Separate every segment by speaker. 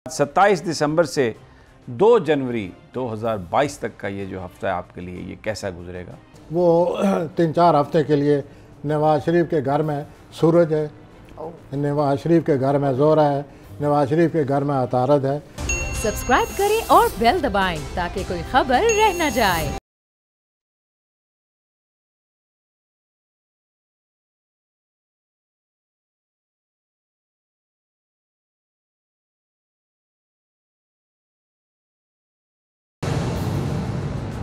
Speaker 1: 27 दिसंबर से 2 जनवरी 2022 तक का ये जो हफ्ता है आपके लिए ये कैसा गुजरेगा?
Speaker 2: वो 3-4 हफ्ते के लिए नवाज शरीफ के घर में सूरज है, नवाज शरीफ के घर में जोरा है, नवाज शरीफ के घर में अतारद है।
Speaker 3: सब्सक्राइब करें और बेल दबाएं ताकि कोई खबर रह न जाए।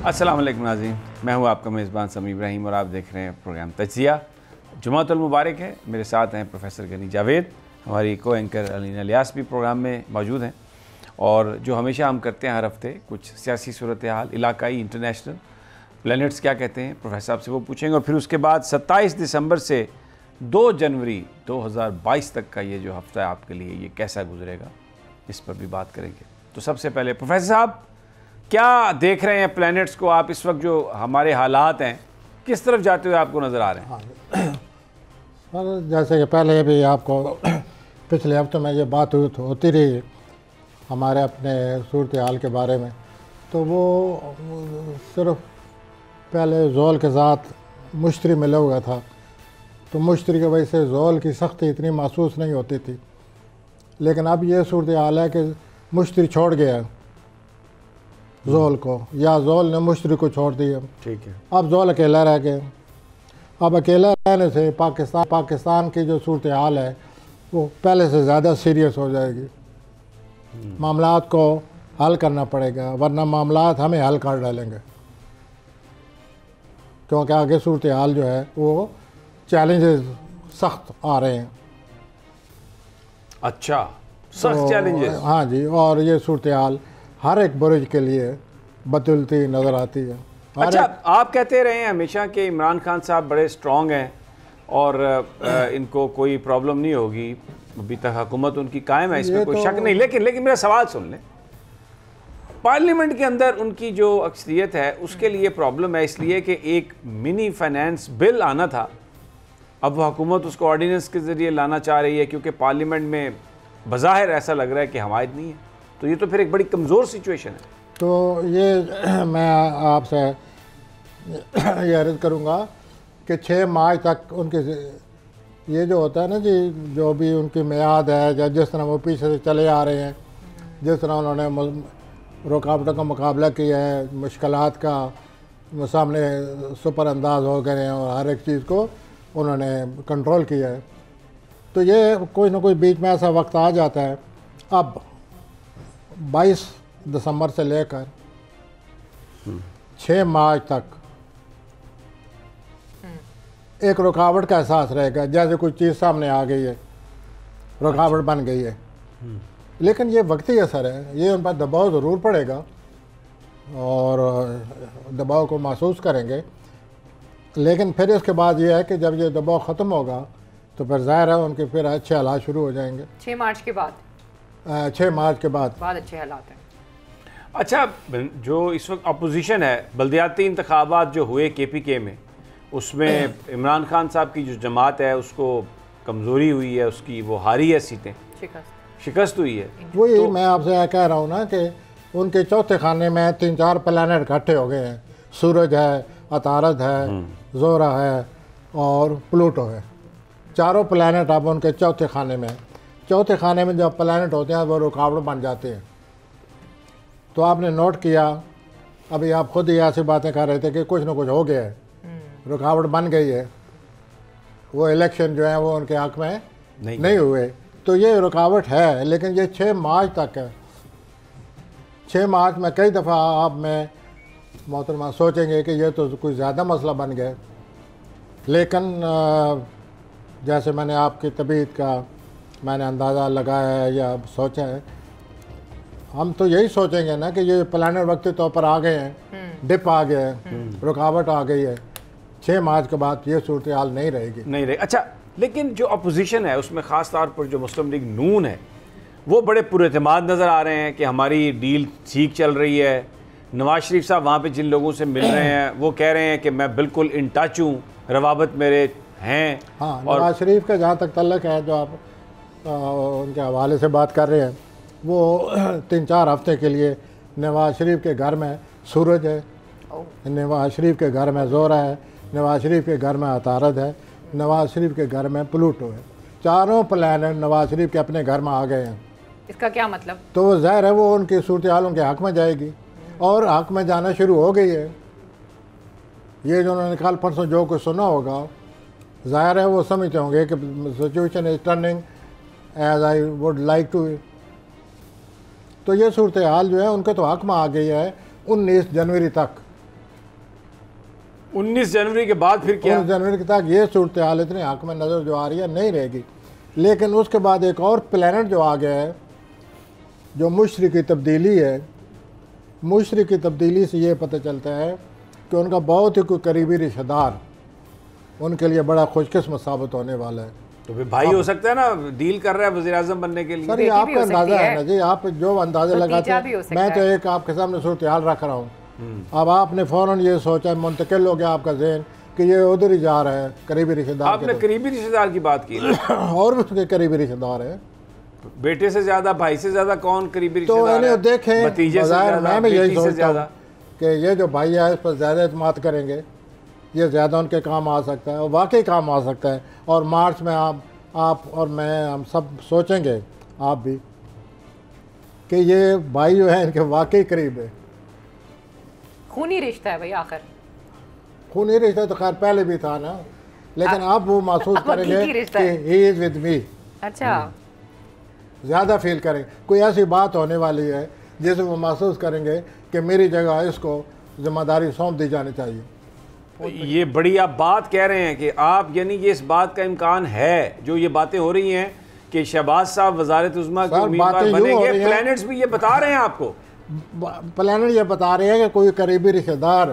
Speaker 1: अस्सलाम वालेकुम नाज़रीन, मैं हूँ आपका मेज़बान समी इब्राहिम और आप देख रहे हैं प्रोग्राम तज्ज़िया। जुमातुल मुबारक है। मेरे साथ हैं प्रोफेसर गनी जावेद, हमारी को एंकर अलीना लियास भी प्रोग्राम में मौजूद हैं और जो हमेशा हम करते हैं हर हफ्ते कुछ सियासी सूरत हाल, इलाकाई, इंटरनेशनल, प्लैनेट्स क्या कहते हैं, प्रोफेसर साहब से वो पूछेंगे और फिर उसके बाद 27 दिसंबर से 2 जनवरी 2022 तक का ये जो हफ्ता है आपके लिए ये कैसा गुजरेगा, इस पर भी बात करेंगे। तो सबसे पहले प्रोफेसर साहब, क्या देख रहे हैं प्लैनेट्स को आप इस वक्त, जो हमारे हालात हैं किस तरफ जाते हुए आपको नज़र आ रहे हैं?
Speaker 2: और जैसे कि पहले भी आपको पिछले हफ्ते में ये बात होती रही हमारे अपने सूरत हाल के बारे में, तो वो सिर्फ पहले ज़ोल के साथ मुश्तरी मिला हुआ था, तो मुश्तरी की वजह से ज़ोल की सख्ती इतनी महसूस नहीं होती थी। लेकिन अब ये सूरत हाल है कि मुश्तरी छोड़ गया ज़ोल को, या ज़ोल ने मुश्तरी को छोड़ दिया।
Speaker 1: ठीक है,
Speaker 2: अब ज़ोल अकेला रह गया। अब अकेला रहने से पाकिस्तान की जो सूरत हाल है वो पहले से ज़्यादा सीरियस हो जाएगी। मामलात को हल करना पड़ेगा, वरना मामलात हमें हल कर डालेंगे, क्योंकि आगे सूरत हाल जो है वो चैलेंजेस सख्त आ रहे हैं।
Speaker 1: अच्छा, सख्त चैलेंजेस?
Speaker 2: हाँ जी, और ये सूरत हाल हर एक बुरुज के लिए बदलती नज़र आती है।
Speaker 1: अच्छा, आप कहते रहे हैं हमेशा कि इमरान खान साहब बड़े स्ट्रॉन्ग हैं और इनको कोई प्रॉब्लम नहीं होगी, अभी तक हुकूमत उनकी कायम है, इसमें कोई शक नहीं। लेकिन मेरा सवाल सुन लें, पार्लियामेंट के अंदर उनकी जो अक्सरियत है उसके लिए प्रॉब्लम है, इसलिए कि एक मिनी फाइनेंस बिल आना था, अब वो हुकूमत उसको ऑर्डिनेंस के ज़रिए लाना चाह रही है क्योंकि पार्लियामेंट में बज़ाहिर ऐसा लग रहा है कि हमायत नहीं है, तो ये तो फिर एक बड़ी कमज़ोर सिचुएशन है।
Speaker 2: तो ये मैं आपसे ये अर्ज़ करूँगा कि 6 मार्च तक उनके ये जो होता है ना जी, जो भी उनकी मियाद है, या जिस तरह वो पीछे से चले आ रहे हैं, जिस तरह उन्होंने रुकावटों का मुकाबला किया है, मुश्किलात का सामने सुपर अंदाज हो गए हैं और हर एक चीज़ को उन्होंने कंट्रोल किया है, तो ये कोई ना कोई बीच में ऐसा वक्त आ जाता है। अब 22 दिसंबर से लेकर 6 मार्च तक एक रुकावट का एहसास रहेगा, जैसे कोई चीज़ सामने आ गई है, रुकावट बन गई है, लेकिन ये वक्ती असर है, ये उन पर दबाव ज़रूर पड़ेगा और दबाव को महसूस करेंगे। लेकिन फिर इसके बाद ये है कि जब ये दबाव ख़त्म होगा तो फिर ज़ाहिर है उनके फिर अच्छे हालात शुरू हो जाएंगे।
Speaker 3: 6 मार्च के बाद
Speaker 2: 6 मार्च के बाद
Speaker 3: अच्छे हालात हैं।
Speaker 1: अच्छा, जो इस वक्त अपोजिशन है, बल्दियाती इंतखाबात जो हुए KPK में, उसमें इमरान खान साहब की जो जमात है उसको कमज़ोरी हुई है, उसकी वो हारी है, सीटें शिकस्त हुई है।
Speaker 2: वही तो मैं आपसे कह रहा हूँ ना कि उनके चौथे खाने में 3-4 प्लैनेट इकट्ठे हो गए हैं। सूरज है, अतारद है, जोरा है और प्लूटो है, चारों प्लैनेट अब उनके चौथे खाने में। चौथे खाने में जब प्लैनेट होते हैं वो रुकावट बन जाते हैं। तो आपने नोट किया, अभी आप खुद ही ऐसी बातें कर रहे थे कि कुछ ना कुछ हो गया है, रुकावट बन गई है, वो इलेक्शन जो है वो उनके हक में नहीं हुए, तो ये रुकावट है। लेकिन ये 6 मार्च तक है। 6 मार्च में कई दफ़ा आप में मोहतरमा सोचेंगे कि ये तो कुछ ज़्यादा मसला बन गया, लेकिन जैसे मैंने आपकी तबीयत का मैंने अंदाज़ा लगाया है या सोचा है, हम तो यही सोचेंगे ना कि ये प्लानर वक्ती तौर पर आ गए हैं, डिप आ गया है, रुकावट आ गई है। 6 मार्च के बाद ये सूरत हाल नहीं रहेगी।
Speaker 1: अच्छा, लेकिन जो अपोजिशन है उसमें ख़ास तौर पर जो मुस्लिम लीग नून है वो बड़े पुरएतमाद नज़र आ रहे हैं कि हमारी डील ठीक चल रही है। नवाज शरीफ साहब वहाँ पे जिन लोगों से मिल रहे हैं वो कह रहे हैं कि मैं बिल्कुल इन टच हूँ, रवाबत मेरे हैं।
Speaker 2: हाँ, नवाज शरीफ का जहाँ तक तल्लक है, जो आप उनके हवाले से बात कर रहे हैं, वो 3-4 हफ्ते के लिए नवाज शरीफ के घर में सूरज है, नवाज शरीफ के घर में ज़ोरा है, नवाज शरीफ के घर में अतारद है, नवाज शरीफ के घर में प्लूटो है। चारों प्लैनेट नवाज शरीफ के अपने घर में आ गए हैं।
Speaker 4: इसका क्या मतलब?
Speaker 2: तो वो ज़ाहिर है वो उनकी सूरत हालों के हक़ में जाएगी और हक़ में जाना शुरू हो गई है। ये जो उन्होंने कल परसों जो कुछ सुना होगा, ज़ाहिर है वो समझते होंगे कि situation is turning as I would like to. तो ये सूरत हाल जो है उनके तो हक़ में आ गई है 19 जनवरी तक।
Speaker 1: 19 जनवरी के बाद फिर क्या?
Speaker 2: 19 जनवरी तक ये सूरत हाल इतने हक़ में नज़र जो आ रही है नहीं रहेगी। लेकिन उसके बाद एक और प्लैनेट जो आ गया है, जो मुशरिक की तब्दीली है। मुशरिक की तब्दीली से ये पता चलता है कि उनका बहुत ही कोई करीबी रिश्तेदार उनके लिए बड़ा खुशकिस्मत साबित होने वाला है।
Speaker 1: तो फिर भाई हो सकता है ना, डील कर रहा है वज़ीर आज़म बनने के लिए।
Speaker 2: सर ये आपका अंदाज़ा है ना जी, आप जो अंदाज़ा लगाते हैं, मैं तो एक आपके सामने सूरत हाल रख रहा हूँ। अब आपने फ़ौरन ये सोचा, मुंतकिल हो गया आपका ज़हन कि ये उधर ही जा रहा है करीबी रिश्तेदार।
Speaker 1: आपने करीबी रिश्तेदार की बात की
Speaker 2: और भी उसके करीबी रिश्तेदार है।
Speaker 1: बेटे से ज़्यादा, भाई से ज़्यादा कौन करीबी
Speaker 2: तो
Speaker 1: रिश्तेदार है?
Speaker 2: देखें,
Speaker 1: भतीजे से ज़्यादा,
Speaker 2: मैं भी यही
Speaker 1: बेटी से
Speaker 2: सोचता
Speaker 1: ज़्यादा।
Speaker 2: हूँ कि ये जो भाई है इस पर ज़्यादा एतमाद करेंगे, ये ज़्यादा उनके काम आ सकता है और वाकई काम आ सकता है। और मार्च में आप और मैं, हम सब सोचेंगे, आप भी, कि ये भाई जो है इनके वाकई करीब है।
Speaker 4: खूनी रिश्ता है भाई आखिर।
Speaker 2: खूनी रिश्ता तो खैर पहले भी था ना, लेकिन अब वो महसूस करेंगे कि ही इज़ विद मी।
Speaker 4: अच्छा,
Speaker 2: ज़्यादा फील करेंगे। कोई ऐसी बात होने वाली है जिसे वो महसूस करेंगे कि मेरी जगह इसको जिम्मेदारी सौंप दी जानी चाहिए।
Speaker 1: ये बड़ी आप बात कह रहे हैं कि आप, यानी ये इस बात का इम्कान है, जो ये बातें हो रही हैं कि शहबाज साहब वज़ारत उज़्मा के उम्मीदवार बनेंगे, प्लैनेट्स भी ये बता रहे हैं आपको।
Speaker 2: प्लैनेट ये बता रहे हैं कि कोई करीबी रिश्तेदार,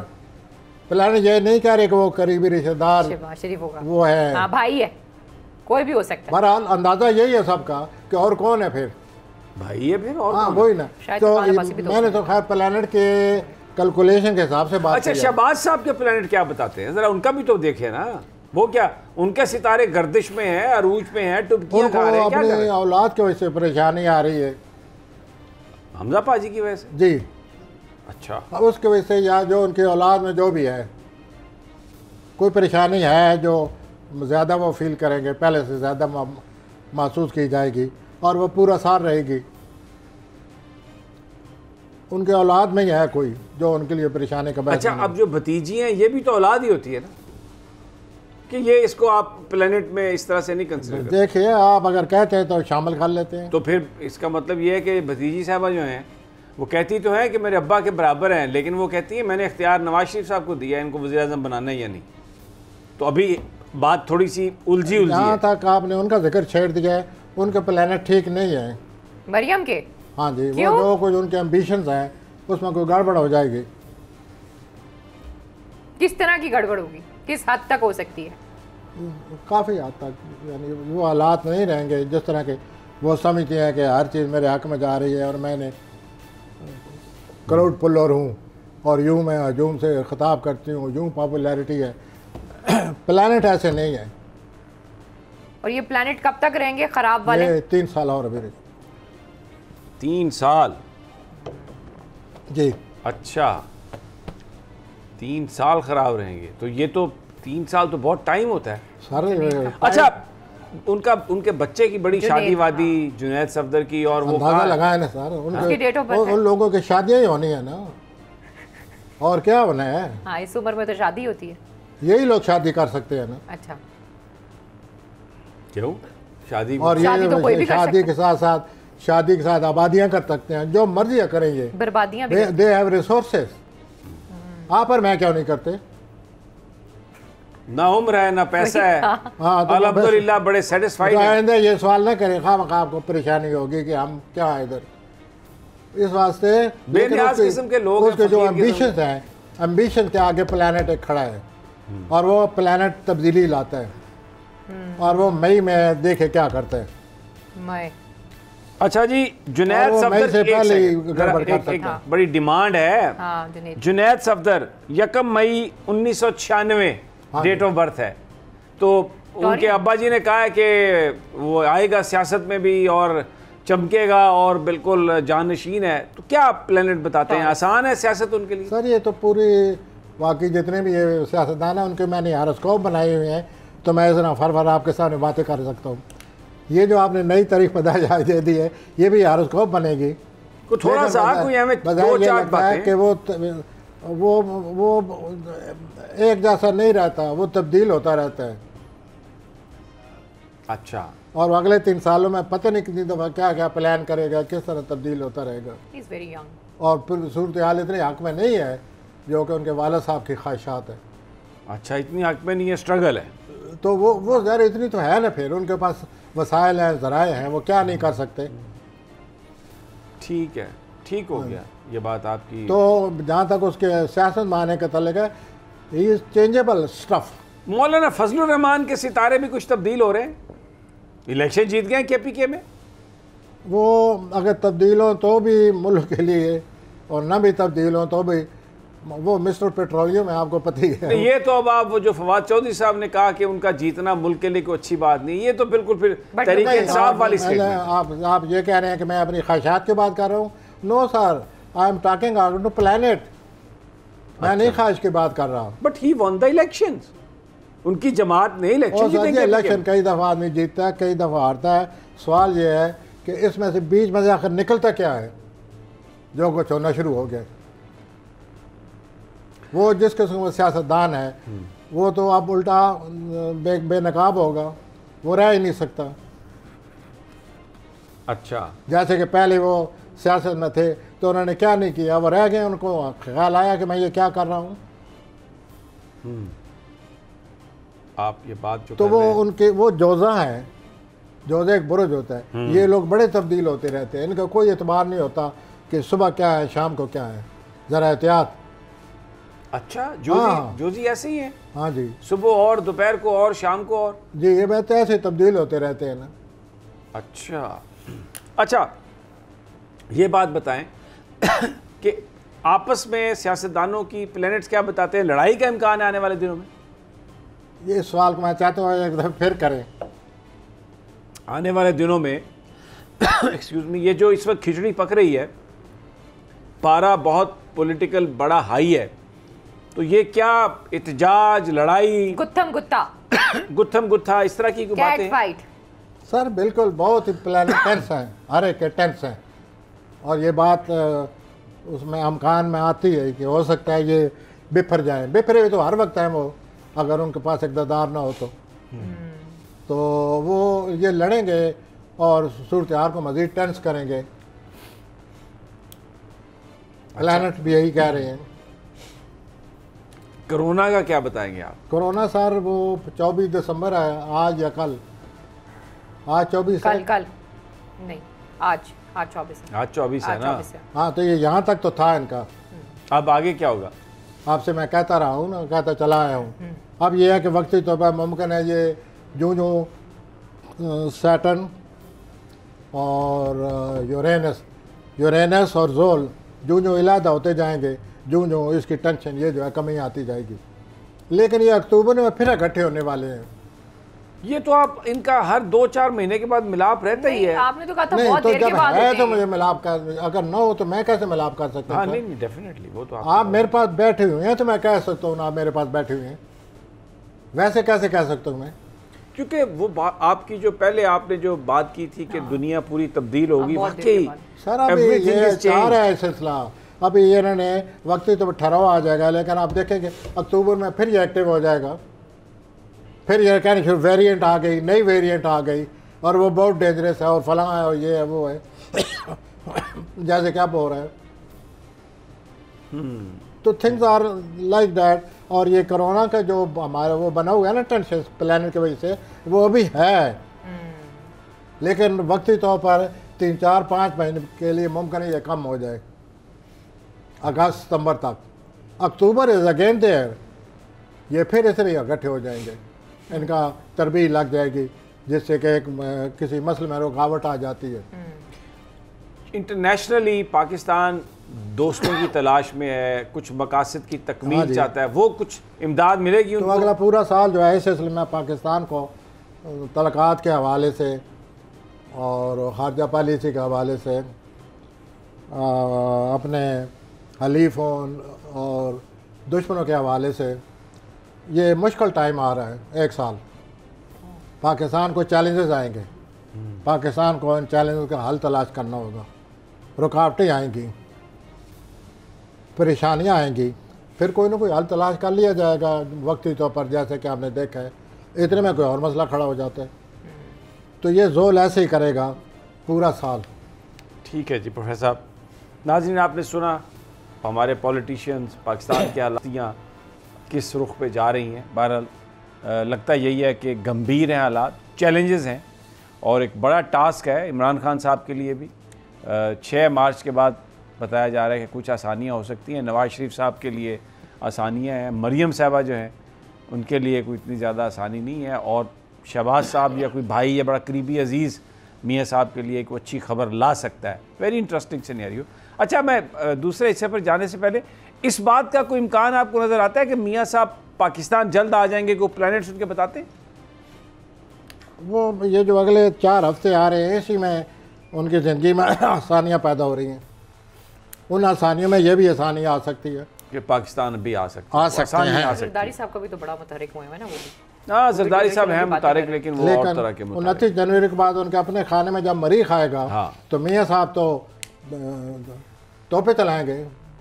Speaker 2: प्लैनेट ये नहीं कह रहे कि वो करीबी रिश्तेदार
Speaker 4: शहबाज शरीफ होगा,
Speaker 2: वो है।
Speaker 4: हाँ, भाई है, कोई भी हो सकता है।
Speaker 2: बहरहाल अंदाज़ा यही है सबका कि और कौन है फिर?
Speaker 1: भाई है फिर, और
Speaker 2: हाँ वही ना। तो मैंने तो खैर प्लैनेट के कैलकुलेशन के हिसाब से बात।
Speaker 1: अच्छा, शहबाज साहब के प्लैनेट क्या बताते हैं जरा, उनका भी तो देखे ना। वो क्या, उनके सितारे गर्दिश में है, अरूज में है, टुबकियां खा रहे हैं, क्या कर रहे हैं?
Speaker 2: अपनी औलाद की वजह से परेशानी आ रही है,
Speaker 1: हमजा पाजी की वजह से।
Speaker 2: जी
Speaker 1: अच्छा,
Speaker 2: अब उसकी वजह से या जो उनकी औलाद में जो भी है कोई परेशानी है जो ज़्यादा वो फील करेंगे, पहले से ज़्यादा महसूस की जाएगी और वो पूरा साल रहेगी। उनके औलाद में ही है कोई जो उनके लिए परेशानी का बात।
Speaker 1: अच्छा, अब जो भतीजी हैं ये भी तो औलाद ही होती है ना, कि ये इसको आप प्लेनेट में इस तरह से नहीं कंसिडर करते?
Speaker 2: देखिए, आप अगर कहते हैं तो शामिल कर लेते हैं।
Speaker 1: तो फिर इसका मतलब ये है कि भतीजी साहबा जो हैं वो कहती तो है कि मेरे अब्बा के बराबर हैं, लेकिन वो कहती है मैंने इख्तियार नवाज शरीफ साहब को दिया है इनको वज़ीर आज़म बनाना है या नहीं। तो अभी बात थोड़ी सी उलझी है।
Speaker 2: जहाँ तक आपने उनका जिक्र छेड़ दिया है, उनके प्लेनेट ठीक नहीं है
Speaker 4: मरियम के।
Speaker 2: हाँ जी, वो जो कुछ उनके एम्बिशंस हैं उसमें कोई गड़बड़ हो जाएगी।
Speaker 4: किस तरह की गड़बड़ होगी, किस हद तक हो सकती है?
Speaker 2: काफ़ी हद तक, यानी वो हालात नहीं रहेंगे जिस तरह के वो समझते हैं कि हर चीज़ मेरे हक में जा रही है और मैंने क्राउड पुलर हूँ और यूँ मैं हजूम से ख़िताब करती हूँ, यूँ पॉपुलैरिटी है। प्लैनेट ऐसे नहीं है।
Speaker 4: और ये प्लैनेट कब तक रहेंगे ख़राब वाले?
Speaker 2: 3 साल और अभी।
Speaker 1: 3 साल?
Speaker 2: जी।
Speaker 1: अच्छा, 3 साल ख़राब रहेंगे, तो ये तो 3 साल तो बहुत टाइम होता है
Speaker 2: सर।
Speaker 1: अच्छा, उनके बच्चे की बड़ी शादी वादी जुनैद सफदर की, और वो
Speaker 2: अंदाजा लगाए ना सर, उन लोगों की शादियाँ ही होनी है ना, और क्या होना है।
Speaker 4: हाँ, इस उम्र में तो शादी होती है,
Speaker 2: यही लोग शादी कर सकते हैं ना।
Speaker 4: अच्छा,
Speaker 1: क्यों शादी?
Speaker 2: और ये तो कोई भी शादी के साथ आबादियां कर सकते हैं, जो मर्जी करेंगे,
Speaker 4: बर्बादियां भी।
Speaker 2: They have resources. आप और मैं क्यों नहीं करते?
Speaker 1: ना उम्र है ना पैसा है।
Speaker 2: हाँ, तो
Speaker 1: अल्हम्दुलिल्लाह बड़े सेटिस्फाइड हैं।
Speaker 2: ये सवाल ना करें, खामखा आपको परेशानी होगी कि हम क्या है इधर, इस वास्ते
Speaker 1: बेनियाज किस्म के लोग
Speaker 2: उसके जो एम्बिशंस हैं, एम्बिशन के आगे प्लैनेट एक खड़ा है और वो प्लैनेट तब्दीली लाता है और वो मई में देखे क्या करते हैं।
Speaker 4: मई।
Speaker 1: अच्छा जी, जुनैद सफदर
Speaker 2: से पहले
Speaker 1: एक बड़ी डिमांड है।
Speaker 4: हाँ,
Speaker 1: जुनैद सफदर 1 मई 1996 डेट ऑफ बर्थ है, तो उनके अब्बा जी ने कहा है कि वो आएगा सियासत में भी और चमकेगा और बिल्कुल जानशीन है, तो क्या प्लेनेट बताते हैं? आसान है सियासत उनके लिए?
Speaker 2: सर ये तो पूरी बाकी जितने भी ये सियासतदान हैं उनके मैंने हारोस्कोप बनाए हुए हैं, तो मैं इस तरह फर आपके सामने बातें कर सकता हूँ। ये जो आपने नई तारीख बधाई दे दी है, ये भी हारोस्कोप बनेगी।
Speaker 1: कुछ थोड़ा सा कोई हमें दो चार बातें
Speaker 2: कि वो एक जैसा नहीं रहता, वो तब्दील होता रहता है।
Speaker 1: अच्छा,
Speaker 2: और अगले 3 सालों में पता नहीं कितनी दफ़ा क्या क्या प्लान करेगा, किस तरह तब्दील होता रहेगा।
Speaker 4: He's very young.
Speaker 2: और फिर सूरत हाल इतनी हक में नहीं है जो कि उनके वालिद साहब की ख्वाहिशात है।
Speaker 1: अच्छा, इतनी हक में नहीं है, स्ट्रगल है।
Speaker 2: तो वो यार इतनी तो है ना, फिर उनके पास वसाइल हैं, ज़राए हैं, वो क्या नहीं कर सकते।
Speaker 1: ठीक है, ठीक हो गया ये बात आपकी।
Speaker 2: तो जहाँ तक उसके सियासत माने का तल्लुक़ है, ही इज़ चेंजेबल स्टफ।
Speaker 1: मौलाना फजलुर रहमान के सितारे भी कुछ तब्दील हो रहे हैं, इलेक्शन जीत गए KPK में।
Speaker 2: वो अगर तब्दील हो तो भी मुल्क के लिए, और न भी तब्दील हो तो भी वो मिस्टर पेट्रोलियम है, आपको पता ही है।
Speaker 1: ये तो अब आप वो जो फवाद चौधरी साहब ने कहा कि उनका जीतना मुल्क के लिए कोई अच्छी बात नहीं, ये तो बिल्कुल फिर तहरीक इंसाफ वाली स्टेटमेंट।
Speaker 2: आप ये कह रहे हैं कि मैं अपनी ख्वाहिशात की बात कर रहा हूँ। No sir, I am talking about the planet. मैं नहीं ख्वाहिश की बात कर रहा हूँ।
Speaker 1: But he won the elections, उनकी जमात ने इलेक्शन जीते।
Speaker 2: इलेक्शन कई दफ़ा आदमी जीतता है, कई दफ़ा हारता है। सवाल ये है कि इसमें से बीच में आखिर निकलता क्या है, जो कुछ होना शुरू हो गया। वो जिस किस्म का सियासतदान है वो तो अब उल्टा बेनकाब होगा, वो रह ही नहीं सकता।
Speaker 1: अच्छा,
Speaker 2: जैसे कि पहले वो सियासत में थे तो उन्होंने क्या नहीं किया, वो रह गए, उनको ख्याल आया कि मैं ये क्या कर रहा हूँ।
Speaker 1: आप ये बात जो
Speaker 2: तो वो उनके वो जोजा हैं, जोजा एक बुरुज होता है। ये लोग बड़े तब्दील होते रहते हैं, इनका कोई एतबार नहीं होता कि सुबह क्या है शाम को क्या है, ज़रा एहतियात।
Speaker 1: अच्छा, जोजी ऐसे ही है?
Speaker 2: हाँ जी,
Speaker 1: सुबह और दोपहर को और शाम को और
Speaker 2: जी, ये बात ऐसे तब्दील होते रहते हैं ना।
Speaker 1: अच्छा, ये बात बताएं कि आपस में सियासतदानों की प्लैनेट्स क्या बताते हैं, लड़ाई का इम्कान है आने वाले दिनों में?
Speaker 2: ये सवाल को मैं चाहता हूँ एक दफ़ा फिर करें।
Speaker 1: आने वाले दिनों में एक्सक्यूज मी, ये जो इस वक्त खिचड़ी पक रही है, पारा बहुत पॉलिटिकल बड़ा हाई है, तो ये क्या इतजाज, लड़ाई, गुत्थम गुत्था इस तरह की बातें
Speaker 4: फाइट?
Speaker 2: सर बिल्कुल, बहुत ही प्लान टेंस हैं, हर एक के टेंस हैं। और ये बात उसमें अमकान में आती है कि हो सकता है ये बिफर जाएं। बिफरे हुए तो हर वक्त हैं वो, अगर उनके पास इक़्तिदार ना हो तो वो ये लड़ेंगे और सूरत हाल को मज़ीद टेंस करेंगे। प्लैनेट भी यही कह रहे हैं।
Speaker 1: कोरोना का क्या बताएंगे आप?
Speaker 2: कोरोना सर वो 24 दिसंबर है, आज या कल? आज 24
Speaker 4: कल नहीं, आज 24 है।
Speaker 1: आज 24 है ना?
Speaker 2: हाँ, तो ये यहाँ तक तो था इनका।
Speaker 1: अब आगे क्या होगा?
Speaker 2: आपसे मैं कहता रहा हूँ ना, कहता चला आया हूँ। अब ये है कि वक्ती तौर पर मुमकिन है ये जो सैटर्न और यूरेनस और जोल जो इलादा होते जाएंगे, जो इसकी टेंशन ये जो है कमी आती जाएगी। लेकिन ये अक्टूबर में फिर इकट्ठे होने वाले हैं।
Speaker 1: ये तो आप इनका हर 2-4 महीने के बाद मिलाप रहता ही है।
Speaker 4: आपने तो कहा था
Speaker 2: नहीं,
Speaker 4: बहुत
Speaker 2: तो
Speaker 4: देर के
Speaker 2: जब
Speaker 4: बाद
Speaker 2: है तो मुझे मिलाप कर, अगर ना हो तो मैं कैसे मिलाप कर सकता हूँ?
Speaker 1: नहीं, डेफिनेटली वो तो
Speaker 2: आप मेरे पास बैठे हुए हैं तो मैं कह सकता हूँ ना, आप मेरे पास बैठे हुए हैं, वैसे कैसे कह सकता हूँ मैं?
Speaker 1: क्योंकि वो आपकी जो पहले आपने जो बात की थी कि दुनिया पूरी तब्दील होगी, वाकई
Speaker 2: सर अभी ये चाह रहा है सिलसिला। अभी ये इन्होंने वक्ती तो ठहराव आ जाएगा, लेकिन आप देखेंगे अक्टूबर में फिर ये एक्टिव हो जाएगा। फिर ये कहने वेरिएंट आ गई, नई वेरिएंट आ गई और वो बहुत डेंजरस है और फलां है और ये है वो है जैसे क्या हो रहा है। तो थिंग्स आर लाइक दैट। और ये कोरोना का जो हमारा वो बना हुआ है ना टेंशन प्लैनेट की वजह से, वो अभी है, लेकिन वक्ती तौर पर 3-4-5 महीने के लिए मुमकिन है ये कम हो जाए, अगस्त सितंबर तक। अक्टूबर इज अगेन देयर, ये फिर इसलिए इकट्ठे हो जाएंगे, इनका तरबीज लग जाएगी, जिससे कि किसी मसले में रुकावट आ जाती है।
Speaker 1: इंटरनेशनली पाकिस्तान दोस्तों की तलाश में है, कुछ मकासद की तकमील चाहता है, वो कुछ इमदाद मिलेगी उनको?
Speaker 2: तो अगला पूरा साल जो है इस सिलसिले में पाकिस्तान को तलक़ात के हवाले से और खारजा पॉलिसी के हवाले से, अपने हलीफों और दुश्मनों के हवाले से ये मुश्किल टाइम आ रहा है। 1 साल पाकिस्तान को चैलेंजेस आएंगे, पाकिस्तान को इन चैलेंजेस का हल तलाश करना होगा। रुकावटें आएंगी, परेशानियां आएंगी, फिर कोई ना कोई हल तलाश कर लिया जाएगा वक्ती तौर पर, जैसे कि आपने देखा है। इतने में कोई और मसला खड़ा हो जाता है। तो ये जोल ऐसे ही करेगा पूरा साल।
Speaker 1: ठीक है जी प्रोफेसर साहब। नाज़रीन, आपने सुना हमारे पॉलिटिशियंस पाकिस्तान की हालातियाँ किस रुख पे जा रही हैं। बहरहाल लगता यही है कि गंभीर हैं हालात, चैलेंजेस हैं और एक बड़ा टास्क है इमरान खान साहब के लिए भी। 6 मार्च के बाद बताया जा रहा है कि कुछ आसानियाँ हो सकती हैं। नवाज़ शरीफ साहब के लिए आसानियाँ हैं, मरीम साहबा जो हैं उनके लिए कोई इतनी ज़्यादा आसानी नहीं है, और शहबाज साहब या कोई भाई या बड़ा करीबी अजीज़ मियाँ साहब के लिए कोई अच्छी खबर ला सकता है। Very interesting scenario. अच्छा, मैं दूसरे हिस्से पर जाने से पहले इस बात का कोई इम्कान आपको नज़र आता है कि मियाँ साहब पाकिस्तान जल्द आ जाएंगे? कोई प्लैनेट्स उनके बताते हैं?
Speaker 2: वो ये जो अगले 4 हफ्ते आ रहे हैं, इसी में उनकी ज़िंदगी में आसानियाँ पैदा हो रही हैं। उन आसानियों में ये भी आसानी आ सकती है
Speaker 1: कि पाकिस्तान भी आ सकते
Speaker 2: हैं।
Speaker 4: जरदारी साहब का भी तो बड़ा मुतहरिक हुए हैं ना वो भी।
Speaker 1: हाँ, जरदारी साहब हैं मुतारिक, लेकिन वो और तरह के
Speaker 2: 29 जनवरी के बाद उनके अपने खाने में जब मरी खाएगा,
Speaker 1: हाँ।
Speaker 2: तो मियाँ साहब तो तोपे चलाएंगे,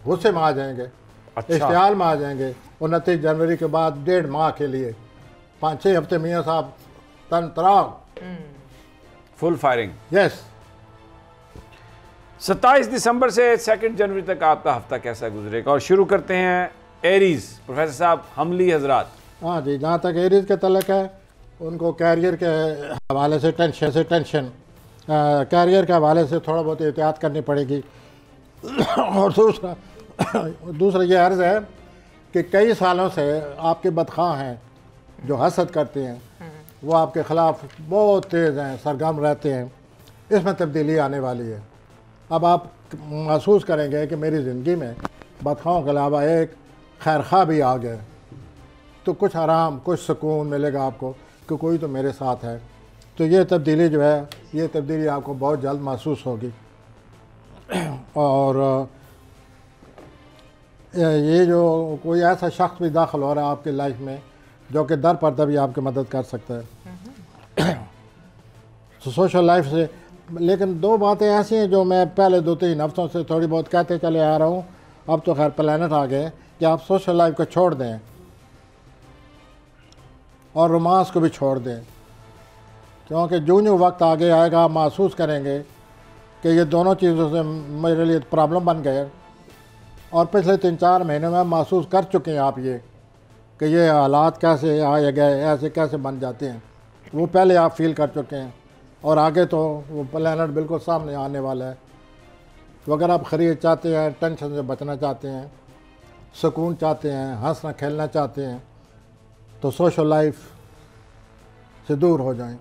Speaker 2: गुस्से में आ जाएंगे, इश्तियाल में आ जाएंगे। 29 जनवरी के बाद 1.5 माह के लिए 5-6 हफ्ते मियाँ साहब तन तराव,
Speaker 1: फुल फायरिंग।
Speaker 2: यस।
Speaker 1: 27 दिसंबर से 2 जनवरी तक आपका हफ्ता कैसा गुजरेगा? और शुरू करते हैं एरीज। प्रोफेसर साहब, हमली हजरात।
Speaker 2: हाँ जी, जहाँ तक एरीज के तलक है, उनको कैरियर के हवाले से टेंशन कैरियर के हवाले से थोड़ा बहुत एहतियात करनी पड़ेगी। और दूसरा ये अर्ज़ है कि कई सालों से आपके बदख़्वाह हैं जो हसद करते हैं, वो आपके ख़िलाफ़ बहुत तेज़ हैं, सरगर्म रहते हैं। इसमें तब्दीली आने वाली है। अब आप महसूस करेंगे कि मेरी ज़िंदगी में बदख़्वाहों के अलावा एक खैरखा भी आ गया, तो कुछ आराम, कुछ सुकून मिलेगा आपको कि कोई तो मेरे साथ है। तो ये तब्दीली जो है, ये तब्दीली आपको बहुत जल्द महसूस होगी। और ये जो कोई ऐसा शख्स भी दाखिल हो रहा है आपकी लाइफ में जो कि दर पर्दा भी आपकी मदद कर सकता है तो सोशल लाइफ से। लेकिन 2 बातें ऐसी हैं जो मैं पहले 2-3 हफ्तों से थोड़ी बहुत कहते चले आ रहा हूँ, अब तो खैर प्लैनेट आ गए, कि आप सोशल लाइफ को छोड़ दें और रोमांस को भी छोड़ दें, क्योंकि जो वक्त आगे आएगा आप महसूस करेंगे कि ये दोनों चीज़ों से मेरे लिए प्रॉब्लम बन गए। और पिछले 3-4 महीने में महसूस कर चुके हैं आप ये कि ये हालात कैसे आए गए, ऐसे कैसे बन जाते हैं, वो पहले आप फील कर चुके हैं। और आगे तो वो प्लैनेट बिल्कुल सामने आने वाला है। तो अगर आप खरीद चाहते हैं, टेंशन से बचना चाहते हैं, सुकून चाहते हैं, हंसना खेलना चाहते हैं, तो सोशल लाइफ से दूर हो जाएं।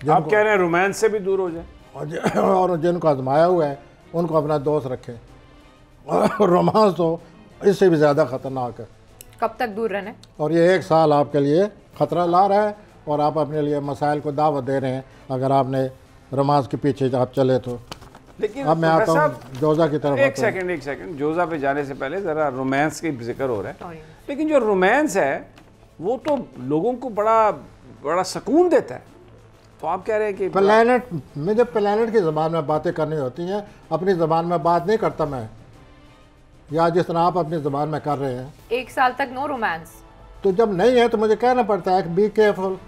Speaker 1: आप कह रहे हैं रोमांस से भी दूर हो जाएं?
Speaker 2: और जिनको आजमाया हुआ है उनको अपना दोस्त रखें। और रोमांस तो इससे भी ज़्यादा ख़तरनाक है।
Speaker 4: कब तक दूर रहने?
Speaker 2: और ये 1 साल आपके लिए ख़तरा ला रहा है और आप अपने लिए मसाइल को दावत दे रहे हैं अगर आपने रोमांस के पीछे आप चले तो।
Speaker 1: लेकिन
Speaker 2: अब मैं आता हूँ जोज़ा की तरफ।
Speaker 1: एक सेकंड, जोज़ा पे जाने से पहले ज़रा रोमांस की जिक्र हो रहा है। लेकिन जो रोमांस है वो तो लोगों को बड़ा सुकून देता है। तो आप कह रहे हैं कि
Speaker 2: प्लैनेट में, जब प्लैनेट की ज़बान में बातें करनी होती हैं, अपनी ज़बान में बात नहीं करता मैं, या जिस तरह आप अपनी ज़बान में कर रहे हैं।
Speaker 4: 1 साल तक नो रोमांस।
Speaker 2: तो जब नहीं है तो मुझे कहना पड़ता है कि बी केयरफुल।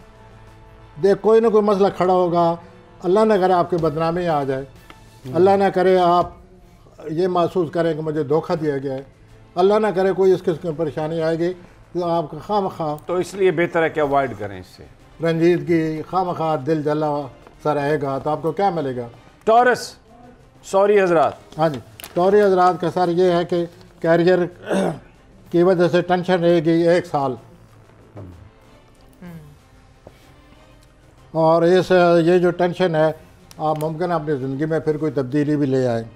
Speaker 2: देख, कोई ना कोई मसला खड़ा होगा, अल्लाह न करे आपकी बदनामी आ जाए, अल्लाह ना करे आप ये महसूस करें कि मुझे धोखा दिया गया है, अल्लाह ना करे कोई इस किस्म की परेशानी आएगी तो आपका खामखा।
Speaker 1: तो इसलिए बेहतर है कि अवॉइड करें इससे।
Speaker 2: रंजीदगी, खामखा दिल जला सा रहेगा तो आपको क्या मिलेगा?
Speaker 1: टॉरस, सॉरी हजरात।
Speaker 2: हाँ जी, टॉरी हजरात का सर ये है कि कैरियर की वजह से टेंशन रहेगी 1 साल। और ये जो टेंशन है, आप मुमकिन अपनी ज़िंदगी में फिर कोई तब्दीली भी ले आए।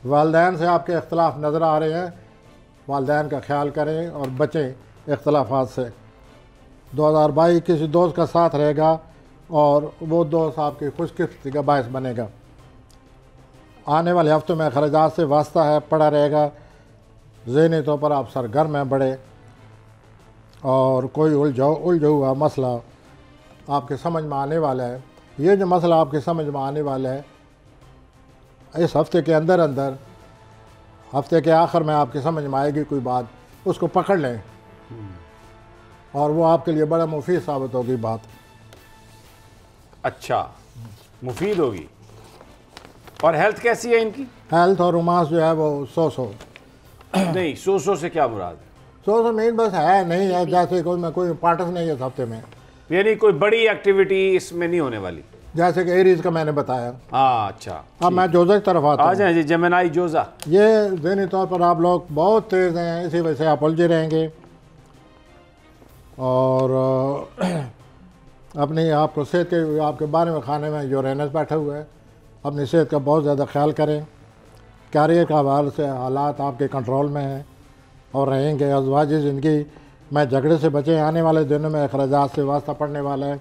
Speaker 2: वालदैन से आपके इख्तलाफ नज़र आ रहे हैं, वालदैन का ख्याल करें और बचें इख्तलाफात से। 2022 किसी दोस्त का साथ रहेगा और वो दोस्त आपकी खुशकिस्मती का बायस बनेगा। आने वाले हफ्तों में खर्चात से वास्ता है, पड़ा रहेगा। ज़हनी तौर पर आप सरगर्म हैं बड़े, और कोई उलझा हुआ मसला आपके समझ में आने वाला है। ये जो मसला आपके समझ में आने वाला है, इस हफ्ते के अंदर अंदर, हफ्ते के आखिर में आपके समझ में आएगी कोई बात, उसको पकड़ लें और वो आपके लिए बड़ा मुफीद साबित होगी बात।
Speaker 1: अच्छा, मुफीद होगी। और हेल्थ कैसी है इनकी?
Speaker 2: हेल्थ और रोमांस जो है वो 100
Speaker 1: नहीं, 100 से क्या मुराद है?
Speaker 2: 100 में बस है नहीं है, जैसे कोई पार्टस नहीं है इस हफ्ते में,
Speaker 1: यानी कोई बड़ी एक्टिविटी इसमें नहीं होने वाली,
Speaker 2: जैसे कि एरीज का मैंने बताया।
Speaker 1: हाँ, अच्छा।
Speaker 2: अब मैं जोजा की तरफ आता
Speaker 1: आ
Speaker 2: हूँ।
Speaker 1: जाए जी, जेमिनी जोजा।
Speaker 2: ये ज़हनी तौर पर आप लोग बहुत तेज़ हैं, इसी वजह से आप उलझे रहेंगे और अपनी आपको सेहत के आपके बारे में खाने में यूरेनस बैठा हुआ है। अपनी सेहत का बहुत ज़्यादा ख्याल करें। कैरियर का हवाले से हालात आपके कंट्रोल में हैं और रहेंगे। अज़वाजी ज़िंदगी में झगड़े से बचें। आने वाले दिनों में अखराजात से वास्ता पड़ने वाला है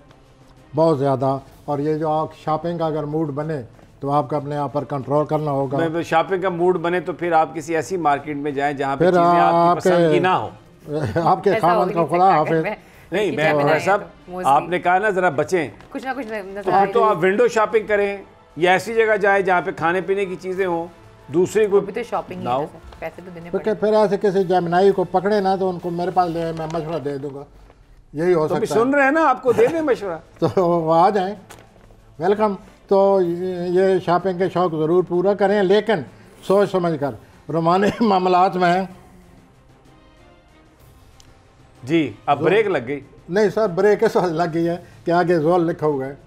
Speaker 2: बहुत ज़्यादा। और ये जो आप शॉपिंग का अगर मूड बने तो आपको अपने आप पर कंट्रोल करना होगा।
Speaker 1: शॉपिंग का मूड बने तो फिर आप किसी ऐसी मार्केट में जाएं जहाँ पे चीज़ें आपकी पसंद की ना हो।
Speaker 2: आपके खामन का खुदा हाफिज।
Speaker 1: नहीं, मैं सब आपने कहा ना जरा बचें,
Speaker 4: कुछ ना कुछ
Speaker 1: तो फिर तो आप विंडो शॉपिंग करें या ऐसी जगह जाएं जहाँ पे खाने पीने की चीज़ें हों, दूसरी कोई
Speaker 4: भी तो शॉपिंग
Speaker 1: ना हो।
Speaker 4: पैसे तो देने
Speaker 2: क्योंकि फिर ऐसे किसी जेमिनी को पकड़े ना तो उनको मेरे पास ले आए, मैं मशवरा दे दूंगा। यही हो सकता है।
Speaker 1: सुन रहे हैं ना, आपको दे दें मशवरा
Speaker 2: तो वो आ जाएं, वेलकम। तो ये शॉपिंग के शौक़ ज़रूर पूरा करें, लेकिन सोच समझ कर। रोमानी मामलात में
Speaker 1: जी अब ब्रेक लग गई।
Speaker 2: नहीं सर, ब्रेक इस वजह लग गई है कि आगे जोल लिखा हुआ है।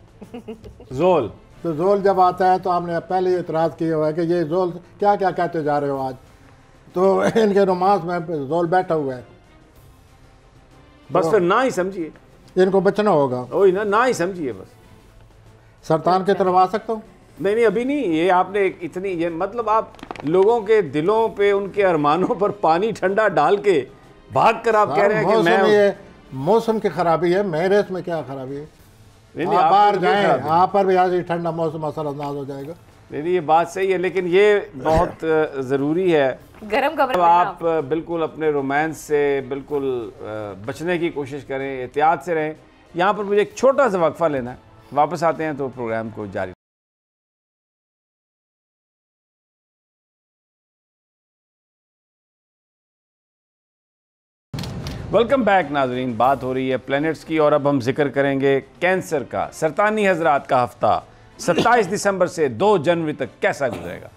Speaker 1: जोल,
Speaker 2: तो जोल जब आता है तो आपने पहले इतराज़ किया हुआ है कि ये जोल क्या क्या कहते जा रहे हो आज। तो इनके रोमांस में जोल बैठा हुआ है।
Speaker 1: बस फिर ना ही समझिए,
Speaker 2: इनको बचना होगा।
Speaker 1: वही ना ही समझिए बस।
Speaker 2: सरतान की तरफ आ सकता हूँ?
Speaker 1: नहीं, अभी नहीं। ये आपने इतनी, ये मतलब आप लोगों के दिलों पे, उनके अरमानों पर पानी ठंडा डाल के भाग कर आप कह रहे हैं कि मैं
Speaker 2: ये मौसम की खराबी है। मेरे इसमें क्या खराबी है?
Speaker 1: नहीं,
Speaker 2: आप बाहर जाएं, आप पर भी आज ठंडा मौसम असरअंदाज हो जाएगा।
Speaker 1: नहीं, ये बात सही है, लेकिन ये बहुत ज़रूरी है।
Speaker 4: गरम कपड़े
Speaker 1: आप बिल्कुल अपने रोमांस से बिल्कुल बचने की कोशिश करें, एहतियात से रहें। यहाँ पर मुझे एक छोटा सा वक्फा लेना है, वापस आते हैं तो प्रोग्राम को जारी। वेलकम बैक नाजरीन। बात हो रही है प्लैनेट्स की और अब हम जिक्र करेंगे कैंसर का। सरतानी हजरात का हफ्ता 27 दिसंबर से 2 जनवरी तक कैसा गुजरेगा?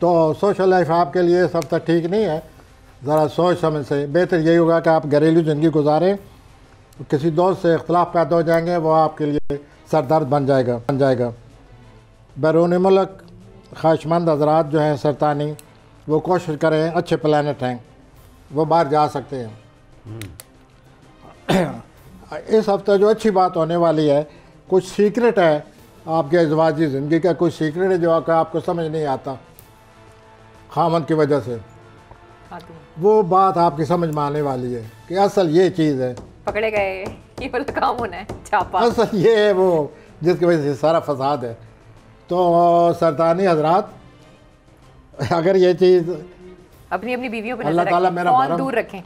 Speaker 2: तो सोशल लाइफ आपके लिए सब तक ठीक नहीं है। ज़रा सोच समझ से बेहतर यही होगा कि आप घरेलू ज़िंदगी गुजारें। किसी दोस्त से इख्तलाफ पैदा हो जाएंगे, वो आपके लिए सरदर्द बन जाएगा। बैरून मुल्क ख्वाहिशमंद हजरात जो हैं सरतानी, वो कोशिश करें, अच्छे प्लानट हैं, वो बाहर जा सकते हैं। इस हफ्ते जो अच्छी बात होने वाली है, कुछ सीक्रेट है आपके अज़वाजी ज़िंदगी का, कुछ सीक्रेट है जो आपको समझ नहीं आता खामन की वजह से। वो बात आपकी समझ में आने वाली है कि असल ये चीज़ है।
Speaker 4: पकड़े गए, ये वाला काम होना है, छापा।
Speaker 2: असल ये है वो जिसकी वजह से सारा फसाद है। तो सरतानी हजरात, अगर ये चीज़
Speaker 4: अपनी अपनी बीवियों पर
Speaker 2: अल्लाह ताला मेरा
Speaker 4: फोन दूर रखें।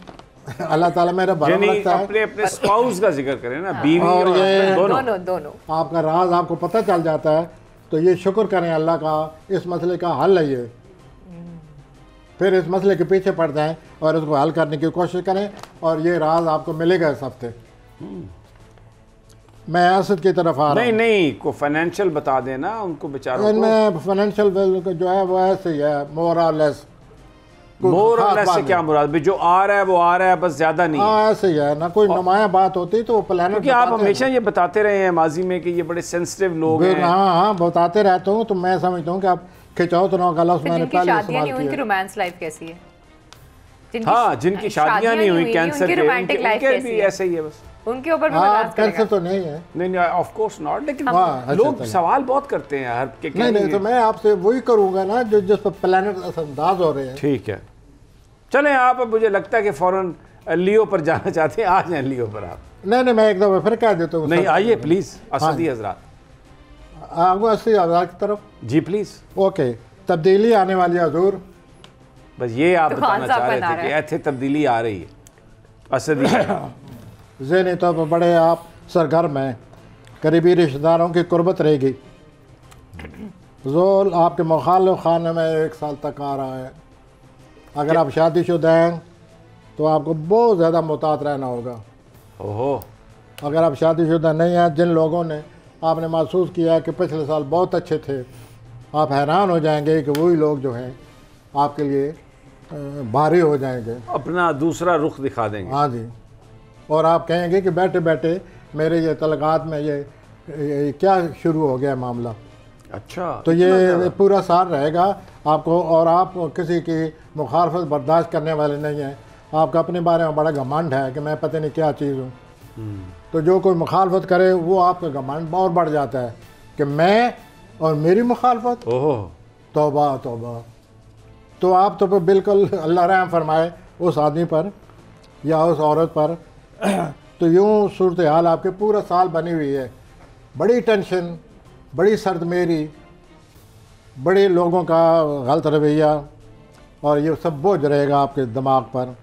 Speaker 2: अल्लाह ताला मेरा भरम रखता है।
Speaker 1: अपने स्पाउस का जिक्र करें ना, बीवी
Speaker 2: और ये
Speaker 4: दोनों
Speaker 2: आपका राज आपको पता चल जाता है, तो ये शुक्र करें अल्लाह का, इस मसले का हल है ये। फिर इस मसले के पीछे पड़ जाएं और इसको हल करने की कोशिश करें और ये राज आपको मिलेगा इस हफ्ते। मैं असद की तरफ आ रहा हूँ।
Speaker 1: नहीं, को फाइनेंशियल बता देना उनको बेचारों को।
Speaker 2: इनमें फाइनेंशियल जो है वो ऐसे ही है, मोर और लेस
Speaker 1: से क्या मुराद भी, जो आ रहा है वो आ रहा है, बस ज्यादा नहीं।
Speaker 2: हाँ, ऐसे ही है ना, कोई नुमाया बात होती तो वो प्लान।
Speaker 1: क्योंकि आप हमेशा ये बताते रहे हैं माजी में कि ये बड़े सेंसिटिव लोग हैं।
Speaker 2: हाँ, बताते रहता हूँ। तो मैं समझता हूँ कि आप खिंचाओ तो ना गलत मैंने पहले
Speaker 4: शादियां नहीं हुई, उनकी रोमांस लाइफ कैसी है?
Speaker 1: हाँ, जिनकी शादियां नहीं हुई कैंसर के, उनके भी ऐसे ही है बस।
Speaker 4: उनके ऊपर
Speaker 2: कैंसर तो नहीं है।
Speaker 1: नहीं, ऑफ कोर्स नॉट, लेकिन लोग सवाल बहुत करते हैं हर के।
Speaker 2: नहीं, तो मैं आपसे वही करूंगा ना जो जिस पर प्लैनेट असरअंदाज हो रहे हैं।
Speaker 1: ठीक है, चलें आप। अब मुझे लगता है कि फौरन लियो पर जाना चाहते हैं। आ जाएं लियो पर आप।
Speaker 2: नहीं मैं एक दफ़ा फिर कह देता हूँ।
Speaker 1: नहीं आइए प्लीज़ असदी हजरात,
Speaker 2: आगू 80,000 की तरफ।
Speaker 1: जी प्लीज़।
Speaker 2: ओके, तब्दीली आने वाली है हजूर।
Speaker 1: बस ये आप
Speaker 4: तो
Speaker 1: बताना
Speaker 4: कौन
Speaker 1: चाह
Speaker 4: सा
Speaker 1: रहे
Speaker 4: बना
Speaker 1: थे
Speaker 4: रहा
Speaker 1: कि
Speaker 4: है?
Speaker 1: ऐसे तब्दीली आ रही है असदी।
Speaker 2: ज़हनी तौर पर बड़े आप सरगर्म हैं, करीबी रिश्तेदारों की कुर्बत रहेगी। जोल आपके मुखालिफ खाने में 1 साल तक आ रहा है। अगर आप शादीशुदा हैं तो आपको बहुत ज़्यादा मुहतात रहना होगा।
Speaker 1: ओहो,
Speaker 2: अगर आप शादीशुदा नहीं हैं, जिन लोगों ने आपने महसूस किया कि पिछले साल बहुत अच्छे थे, आप हैरान हो जाएंगे कि वही लोग जो हैं आपके लिए भारी हो जाएंगे,
Speaker 1: अपना दूसरा रुख दिखा देंगे।
Speaker 2: हाँ जी। और आप कहेंगे कि बैठे बैठे मेरे ये तलक़ात में ये क्या शुरू हो गया मामला।
Speaker 1: अच्छा,
Speaker 2: तो ये पूरा साल रहेगा आपको, और आप किसी की मुखालफत बर्दाश्त करने वाले नहीं हैं। आपका अपने बारे में बड़ा घमंड है कि मैं पता नहीं क्या चीज़ हूँ। तो जो कोई मुखालफत करे वो आपका घमंड और बढ़ जाता है कि मैं और मेरी मुखालफत।
Speaker 1: ओहो,
Speaker 2: तौबा तौबा। तो आप तो बिल्कुल अल्लाह रहम फरमाए उस आदमी पर या उस औरत पर। तो यूँ सूरत हाल आपके पूरा साल बनी हुई है, बड़ी टेंशन, बड़ी सर्दमेरी, बड़े लोगों का गलत रवैया, और ये सब बोझ रहेगा आपके दिमाग पर।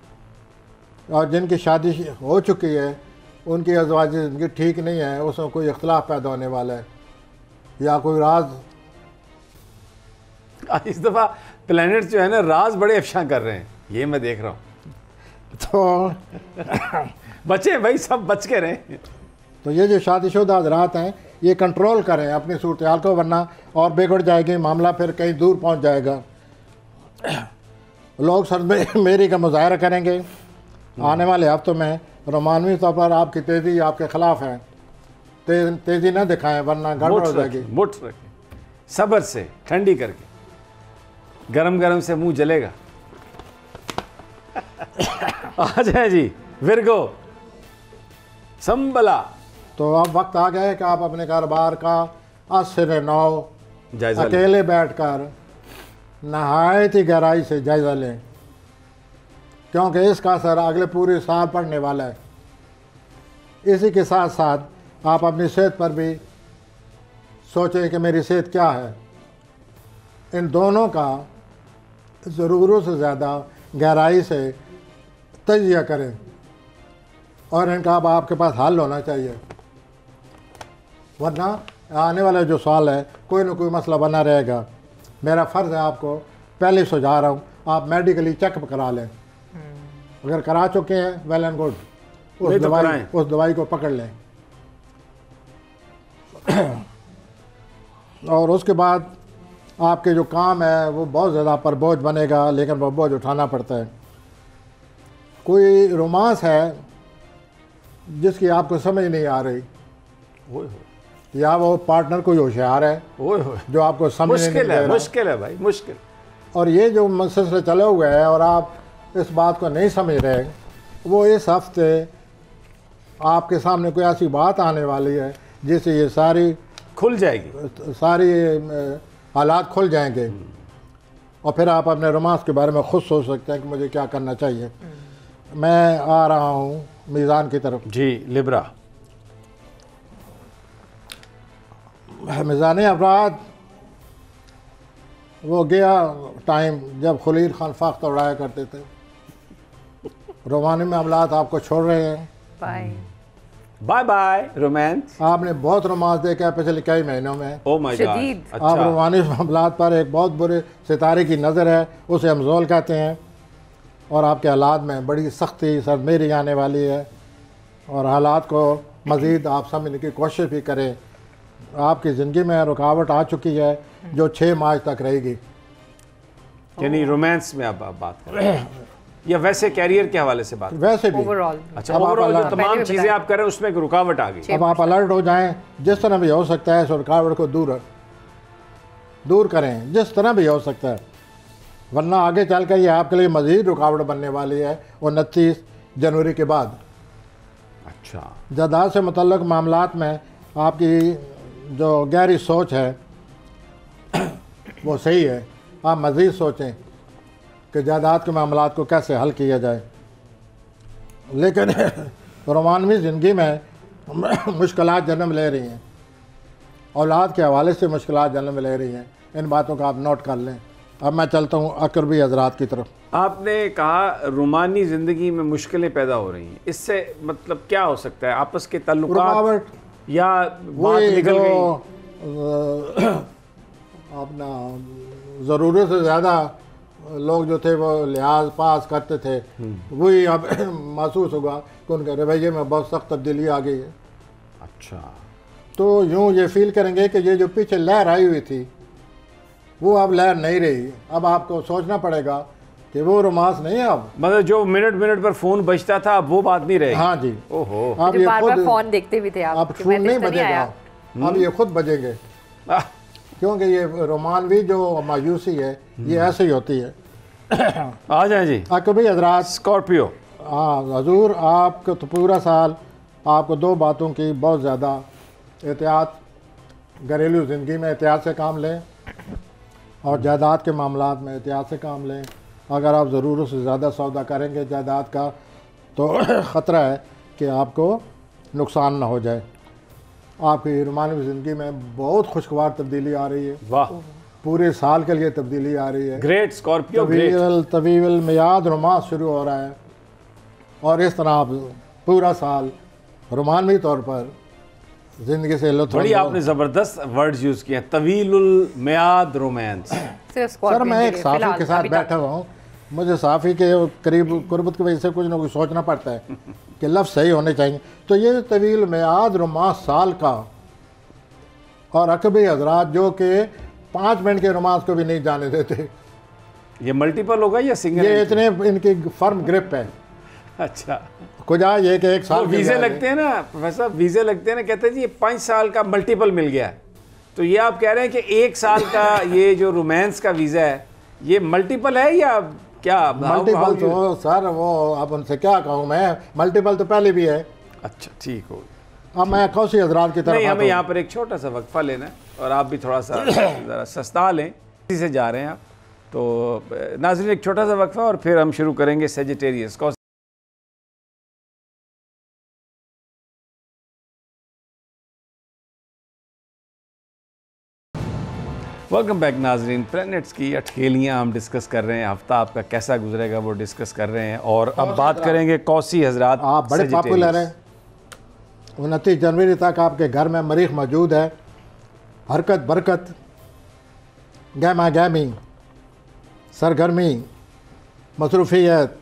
Speaker 2: और जिनकी शादी हो चुकी है उनकी अज़वाजी ज़िंदगी ठीक नहीं है, उसमें कोई इख्तलाफ पैदा होने वाला है या कोई राज।
Speaker 1: इस दफ़ा प्लैनेट जो है ना राज बड़े अफशा कर रहे हैं, ये मैं देख रहा हूँ।
Speaker 2: तो
Speaker 1: बचे भाई, सब बच के रहें।
Speaker 2: तो ये जो शादीशुदा हज़रात हैं ये कंट्रोल करें अपनी सूरत हाल को, वरना और बिगड़ जाएगी, मामला फिर कहीं दूर पहुंच जाएगा। लोग सरमेरी का मुजाहरा करेंगे आने वाले हफ्तों में। रोमानवी तौर पर आपकी तेज़ी आपके ख़िलाफ़ है, तेज़ी न दिखाएं वरना गड़बड़ हो जाएगी।
Speaker 1: मुठ रखें, सब्र से, ठंडी करके, गरम गरम से मुंह जलेगा। आ जाए जी विर्गो, संभला।
Speaker 2: तो अब वक्त आ गया है कि आप अपने कारोबार का 8 से 9
Speaker 1: जायजा
Speaker 2: अकेले बैठकर नहायत ही गहराई से जायज़ा लें, क्योंकि इसका असर अगले पूरे साल पड़ने वाला है। इसी के साथ साथ आप अपनी सेहत पर भी सोचें कि मेरी सेहत क्या है। इन दोनों का ज़रूरत से ज़्यादा गहराई से तजिया करें, और इनका अब आपके पास हल होना चाहिए, वरना आने वाला जो साल है कोई ना कोई मसला बना रहेगा। मेरा फ़र्ज़ है आपको पहले सुझा रहा हूँ, आप मेडिकली चेकअप करा लें। अगर करा चुके हैं वेल एंड गुड, उस दवाई को पकड़ लें। और उसके बाद आपके जो काम है वो बहुत ज़्यादा पर बोझ बनेगा, लेकिन वो बोझ उठाना पड़ता है। कोई रोमांस है जिसकी आपको समझ नहीं आ रही, या वो पार्टनर कोई होशियार है जो आपको समझ नहीं दे रहा।
Speaker 1: मुश्किल है भाई, मुश्किल।
Speaker 2: और ये जो सिलसिले चले हुए हैं और आप इस बात को नहीं समझ रहे, वो इस हफ्ते आपके सामने कोई ऐसी बात आने वाली है जिससे ये सारी
Speaker 1: खुल जाएगी,
Speaker 2: सारी हालात खुल जाएंगे, और फिर आप अपने रोमांस के बारे में खुद सोच सकते हैं कि मुझे क्या करना चाहिए। मैं आ रहा हूँ मीज़ान की तरफ।
Speaker 1: जी लिब्रा।
Speaker 2: मीज़ान अफराद वो गया टाइम जब खलील खान फाख्ता उड़ाया करते थे। रोमानी मामलात आपको छोड़ रहे हैं।
Speaker 4: Bye
Speaker 1: bye bye romance.
Speaker 2: आपने बहुत रोमांस देखा है पिछले कई महीनों में।
Speaker 1: ओह माय गॉड,
Speaker 4: शदीद।
Speaker 1: अच्छा।
Speaker 2: आप रोमानी मामलात पर एक बहुत बुरे सितारे की नज़र है, उसे हम जोल कहते हैं, और आपके हालात में बड़ी सख्ती सरमेरी आने वाली है, और हालात को मज़ीद आप समझने की कोशिश भी करें। आपकी ज़िंदगी में रुकावट आ चुकी है जो 6 मार्च तक रहेगी।
Speaker 1: यानी रोमांस में आप बात कर रहे हैं या वैसे कैरियर के हवाले से बात?
Speaker 2: वैसे भी
Speaker 4: ओवरऑल।
Speaker 1: अच्छा,
Speaker 2: अब आप
Speaker 1: ओवरऑल जो
Speaker 2: अलर्ट-
Speaker 1: तमाम
Speaker 4: मैंने भी
Speaker 1: चीज़ें
Speaker 4: बताया।
Speaker 1: आप कर रहे हैं उसमें एक रुकावट आ गई।
Speaker 2: अब आप अलर्ट हो जाएं, जिस तरह भी हो सकता है इस रुकावट को दूर करें, जिस तरह भी हो सकता है, वरना आगे चल कर ये आपके लिए मज़ीद रुकावट बनने वाली है 29 जनवरी के बाद।
Speaker 1: अच्छा,
Speaker 2: जायदाद से मुतल्लक मामलात में आपकी जो गहरी सोच है वो सही है। आप मज़ीद सोचें कि जायदाद के मामलात को कैसे हल किया जाए, लेकिन रोमानवी ज़िंदगी में मुश्किलात जन्म ले रही हैं, औलाद के हवाले से मुश्किलात जन्म ले रही हैं। इन बातों का आप नोट कर लें। अब मैं चलता हूँ अकरबी हजरात की तरफ।
Speaker 1: आपने कहा रोमानी ज़िंदगी में मुश्किलें पैदा हो रही हैं, इससे मतलब क्या हो सकता है? आपस के ताल्लुकात
Speaker 2: रुकावट
Speaker 1: या बात निकल गई?
Speaker 2: अपना ज़रूरत से ज़्यादा लोग जो थे वो लिहाज पास करते थे, वही अब महसूस होगा कि उनके रवैये में बहुत सख्त तब्दीली आ गई है।
Speaker 1: अच्छा,
Speaker 2: तो यूँ ये फील करेंगे कि ये जो पीछे लहर आई हुई थी वो अब लहर नहीं रही। अब आपको सोचना पड़ेगा कि वो रोमांस नहीं है अब।
Speaker 1: मतलब जो मिनट मिनट पर फोन बजता था अब वो बात नहीं रहेगी।
Speaker 2: हाँ जी,
Speaker 1: ओहो,
Speaker 2: अब ये खुद
Speaker 4: फोन देखते भी थे आप,
Speaker 2: अब फोन नहीं बजेगा, अब ये खुद बजेंगे, क्योंकि ये रोमानवी जो मायूसी है ये ऐसे ही होती है।
Speaker 1: आ जाए जी
Speaker 2: अकबी हजरात।
Speaker 1: स्कॉर्पियो।
Speaker 2: हाँ हजूर, आपको तो पूरा साल आपको दो बातों की बहुत ज़्यादा एहतियात, घरेलू ज़िंदगी में एहतियात से काम लें और जायदाद के मामलात में एहतियात से काम लें। अगर आप ज़रूरत से ज़्यादा सौदा करेंगे जायदाद का तो ख़तरा है कि आपको नुकसान ना हो जाए। आपकी रोमानवी ज़िंदगी में बहुत खुशगवार तब्दीली आ रही है।
Speaker 1: वाह,
Speaker 2: पूरे साल के लिए तब्दीली आ रही है।
Speaker 1: Great Scorpio, great.
Speaker 2: तवील मियाद रोमांस शुरू हो रहा है और इस तरह आप पूरा साल रोमानवी तौर पर ज़िंदगी से लुत्फ़।
Speaker 1: बड़ी आपने ज़बरदस्त वर्ड्स यूज़ किए हैं, तवीलुल मियाद रोमांस।
Speaker 2: सर मैं एक साफ़ी के साथ बैठा हुआ हूँ, मुझे साफ़ी के करीब कुर्बत की वजह से कुछ ना कुछ सोचना पड़ता है कि लफ्ज़ सही होने चाहिए। तो ये तवील मियाद रोमांस साल का, और अकबी हजरात जो कि 5 मिनट के रोमांस को भी नहीं जाने देते।
Speaker 1: ये मल्टीपल होगा या सिंगल?
Speaker 2: ये इतने इनकी फर्म ग्रिप है।
Speaker 1: अच्छा,
Speaker 2: कुछ ये कि एक साल
Speaker 1: वीज़े लगते हैं ना प्रोफेसर, वीज़े लगते हैं ना, कहते हैं जी ये 5 साल का मल्टीपल मिल गया है। तो ये आप कह रहे हैं कि 1 साल का ये जो रोमांस का वीज़ा है ये मल्टीपल है या क्या?
Speaker 2: मल्टीपल तो सर वो अब उनसे क्या कहूँ मैं, मल्टीपल तो पहले भी है।
Speaker 1: अच्छा ठीक हो।
Speaker 2: अब मैं कौसी हजरात की तरफ
Speaker 1: नहीं, हमें यहाँ पर एक छोटा सा वक्फा लेना है और आप भी थोड़ा सा ज़रा सस्ता लें, इसी से जा रहे हैं आप। तो नाज़रीन एक छोटा सा वक्फा और फिर हम शुरू करेंगे सेजिटेरियस को। वेलकम बैक नाजरीन। प्लैनेट्स की अटखेलियाँ हम डिस्कस कर रहे हैं, हफ्ता आपका कैसा गुजरेगा वो डिस्कस कर रहे हैं और अब बात करेंगे कौसी हजरात।
Speaker 2: आप बड़े पॉपुलर हैं, 29 जनवरी तक आपके घर में मरीख मौजूद है। हरकत बरकत, गहमा गहमी, सरगर्मी, मसरूफियत,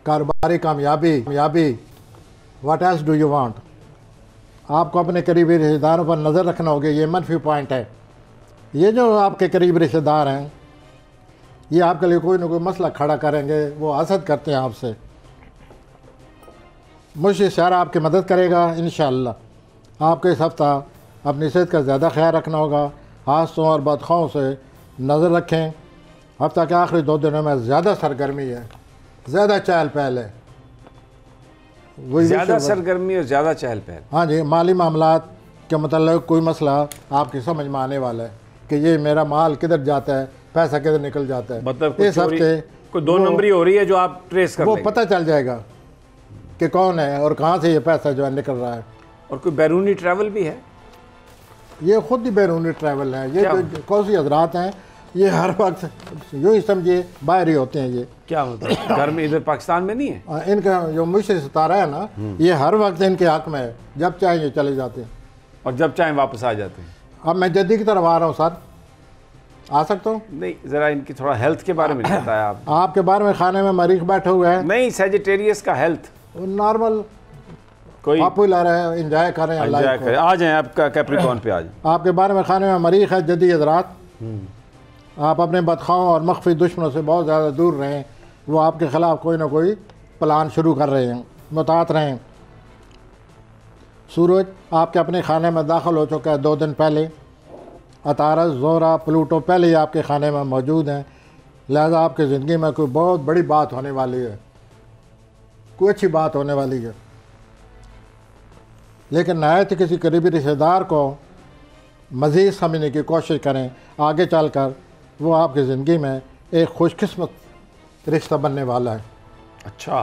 Speaker 2: कारोबारी कामयाबी, what else do you want. आपको अपने करीबी रिश्तेदारों पर नज़र रखना होगा, ये मनफी पॉइंट है। ये जो आपके करीब रिश्तेदार हैं ये आपके लिए कोई ना कोई मसला खड़ा करेंगे, वो हसद करते हैं आपसे। मुझे शहरा आपकी मदद करेगा इंशाअल्लाह। आपको इस हफ्ता अपनी सेहत का ज़्यादा ख्याल रखना होगा, हादसों और बदखाओं से नज़र रखें। हफ्ता के आखिरी 2 दिनों में ज़्यादा सरगर्मी है, ज़्यादा चहल पहल है।
Speaker 1: ज़्यादा सरगर्मी और ज़्यादा चहल पहल।
Speaker 2: हाँ जी, माली मामलात के मतलब कोई मसला आपकी समझ में आने वाला है कि ये मेरा माल किधर जाता है, पैसा किधर निकल जाता है। मतलब इस हफ्ते
Speaker 1: कोई 2 नंबरी हो रही है जो आप ट्रेस कर
Speaker 2: वो पता चल जाएगा कि कौन है और कहाँ से ये पैसा जो है निकल रहा है।
Speaker 1: और कोई बैरूनी ट्रैवल भी है?
Speaker 2: ये खुद ही बैरूनी ट्रैवल है। ये जो कौन सी हजरात हैं ये हर वक्त यूँ ही समझिए बाहर ही होते हैं। ये
Speaker 1: क्या मतलब घर में इधर पाकिस्तान में नहीं है?
Speaker 2: इनका जो मुझसे सितारा है ना, ये हर वक्त इनके हक में है, जब चाहे ये चले जाते हैं
Speaker 1: और जब चाहे वापस आ जाते हैं।
Speaker 2: अब मैं जद्दी की तरफ आ रहा हूँ सर, आ सकता हूँ?
Speaker 1: नहीं, ज़रा इनकी थोड़ा हेल्थ के बारे में बताया आप।
Speaker 2: आपके बारे में खाने में मरीख बैठे हुए हैं।
Speaker 1: नहीं, सेजिटेरियस का हेल्थ
Speaker 2: नॉर्मल
Speaker 1: कोई
Speaker 2: पॉपुलर है, एंजॉय कर रहे हैं लाइफ को।
Speaker 1: आ जाएं आपका कैप्रिकॉर्न पे आ जाएं।
Speaker 2: आपके बारे में खाने में मरीख है जद्दी हजरात। आप अपने बदखाओं और मख्फी दुश्मनों से बहुत ज़्यादा दूर रहें। वो आपके ख़िलाफ़ कोई ना कोई प्लान शुरू कर रहे हैं, मुतात रहें। सूरज आपके अपने खाने में दाखिल हो चुका है 2 दिन पहले। अतारस, ज़ोरा, प्लूटो पहले ही आपके खाने में मौजूद हैं। लिहाजा आपकी ज़िंदगी में कोई बहुत बड़ी बात होने वाली है, कोई अच्छी बात होने वाली है। लेकिन नहायत किसी करीबी रिश्तेदार को मज़ीद समझने की कोशिश करें, आगे चल कर वो आपकी ज़िंदगी में एक खुशकिस्मत रिश्ता बनने वाला है।
Speaker 1: अच्छा,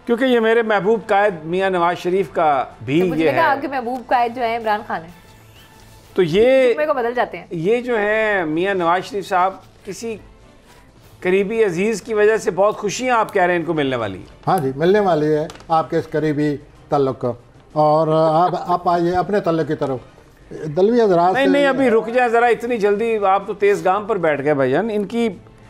Speaker 1: क्योंकि ये मेरे महबूब कायद मियाँ नवाज शरीफ का भी
Speaker 4: तो मुझे
Speaker 1: ये
Speaker 4: लगा
Speaker 1: है।
Speaker 4: आपके महबूब कायद जो है इमरान खान है,
Speaker 1: तो ये
Speaker 4: जुम्मे को बदल जाते हैं।
Speaker 1: ये जो है मियाँ नवाज शरीफ साहब किसी करीबी अजीज़ की वजह से बहुत खुशियाँ आप कह रहे हैं इनको मिलने वाली है।
Speaker 2: हाँ जी, मिलने वाली है आपके इस करीबी तल्लुक़ को। और आप आइए अपने तल्लुक़ की तरफ। दलवी हज़रात
Speaker 1: नहीं अभी रुक जाए ज़रा, इतनी जल्दी आप तो तेज़ गाम पर बैठ गए भाईजान।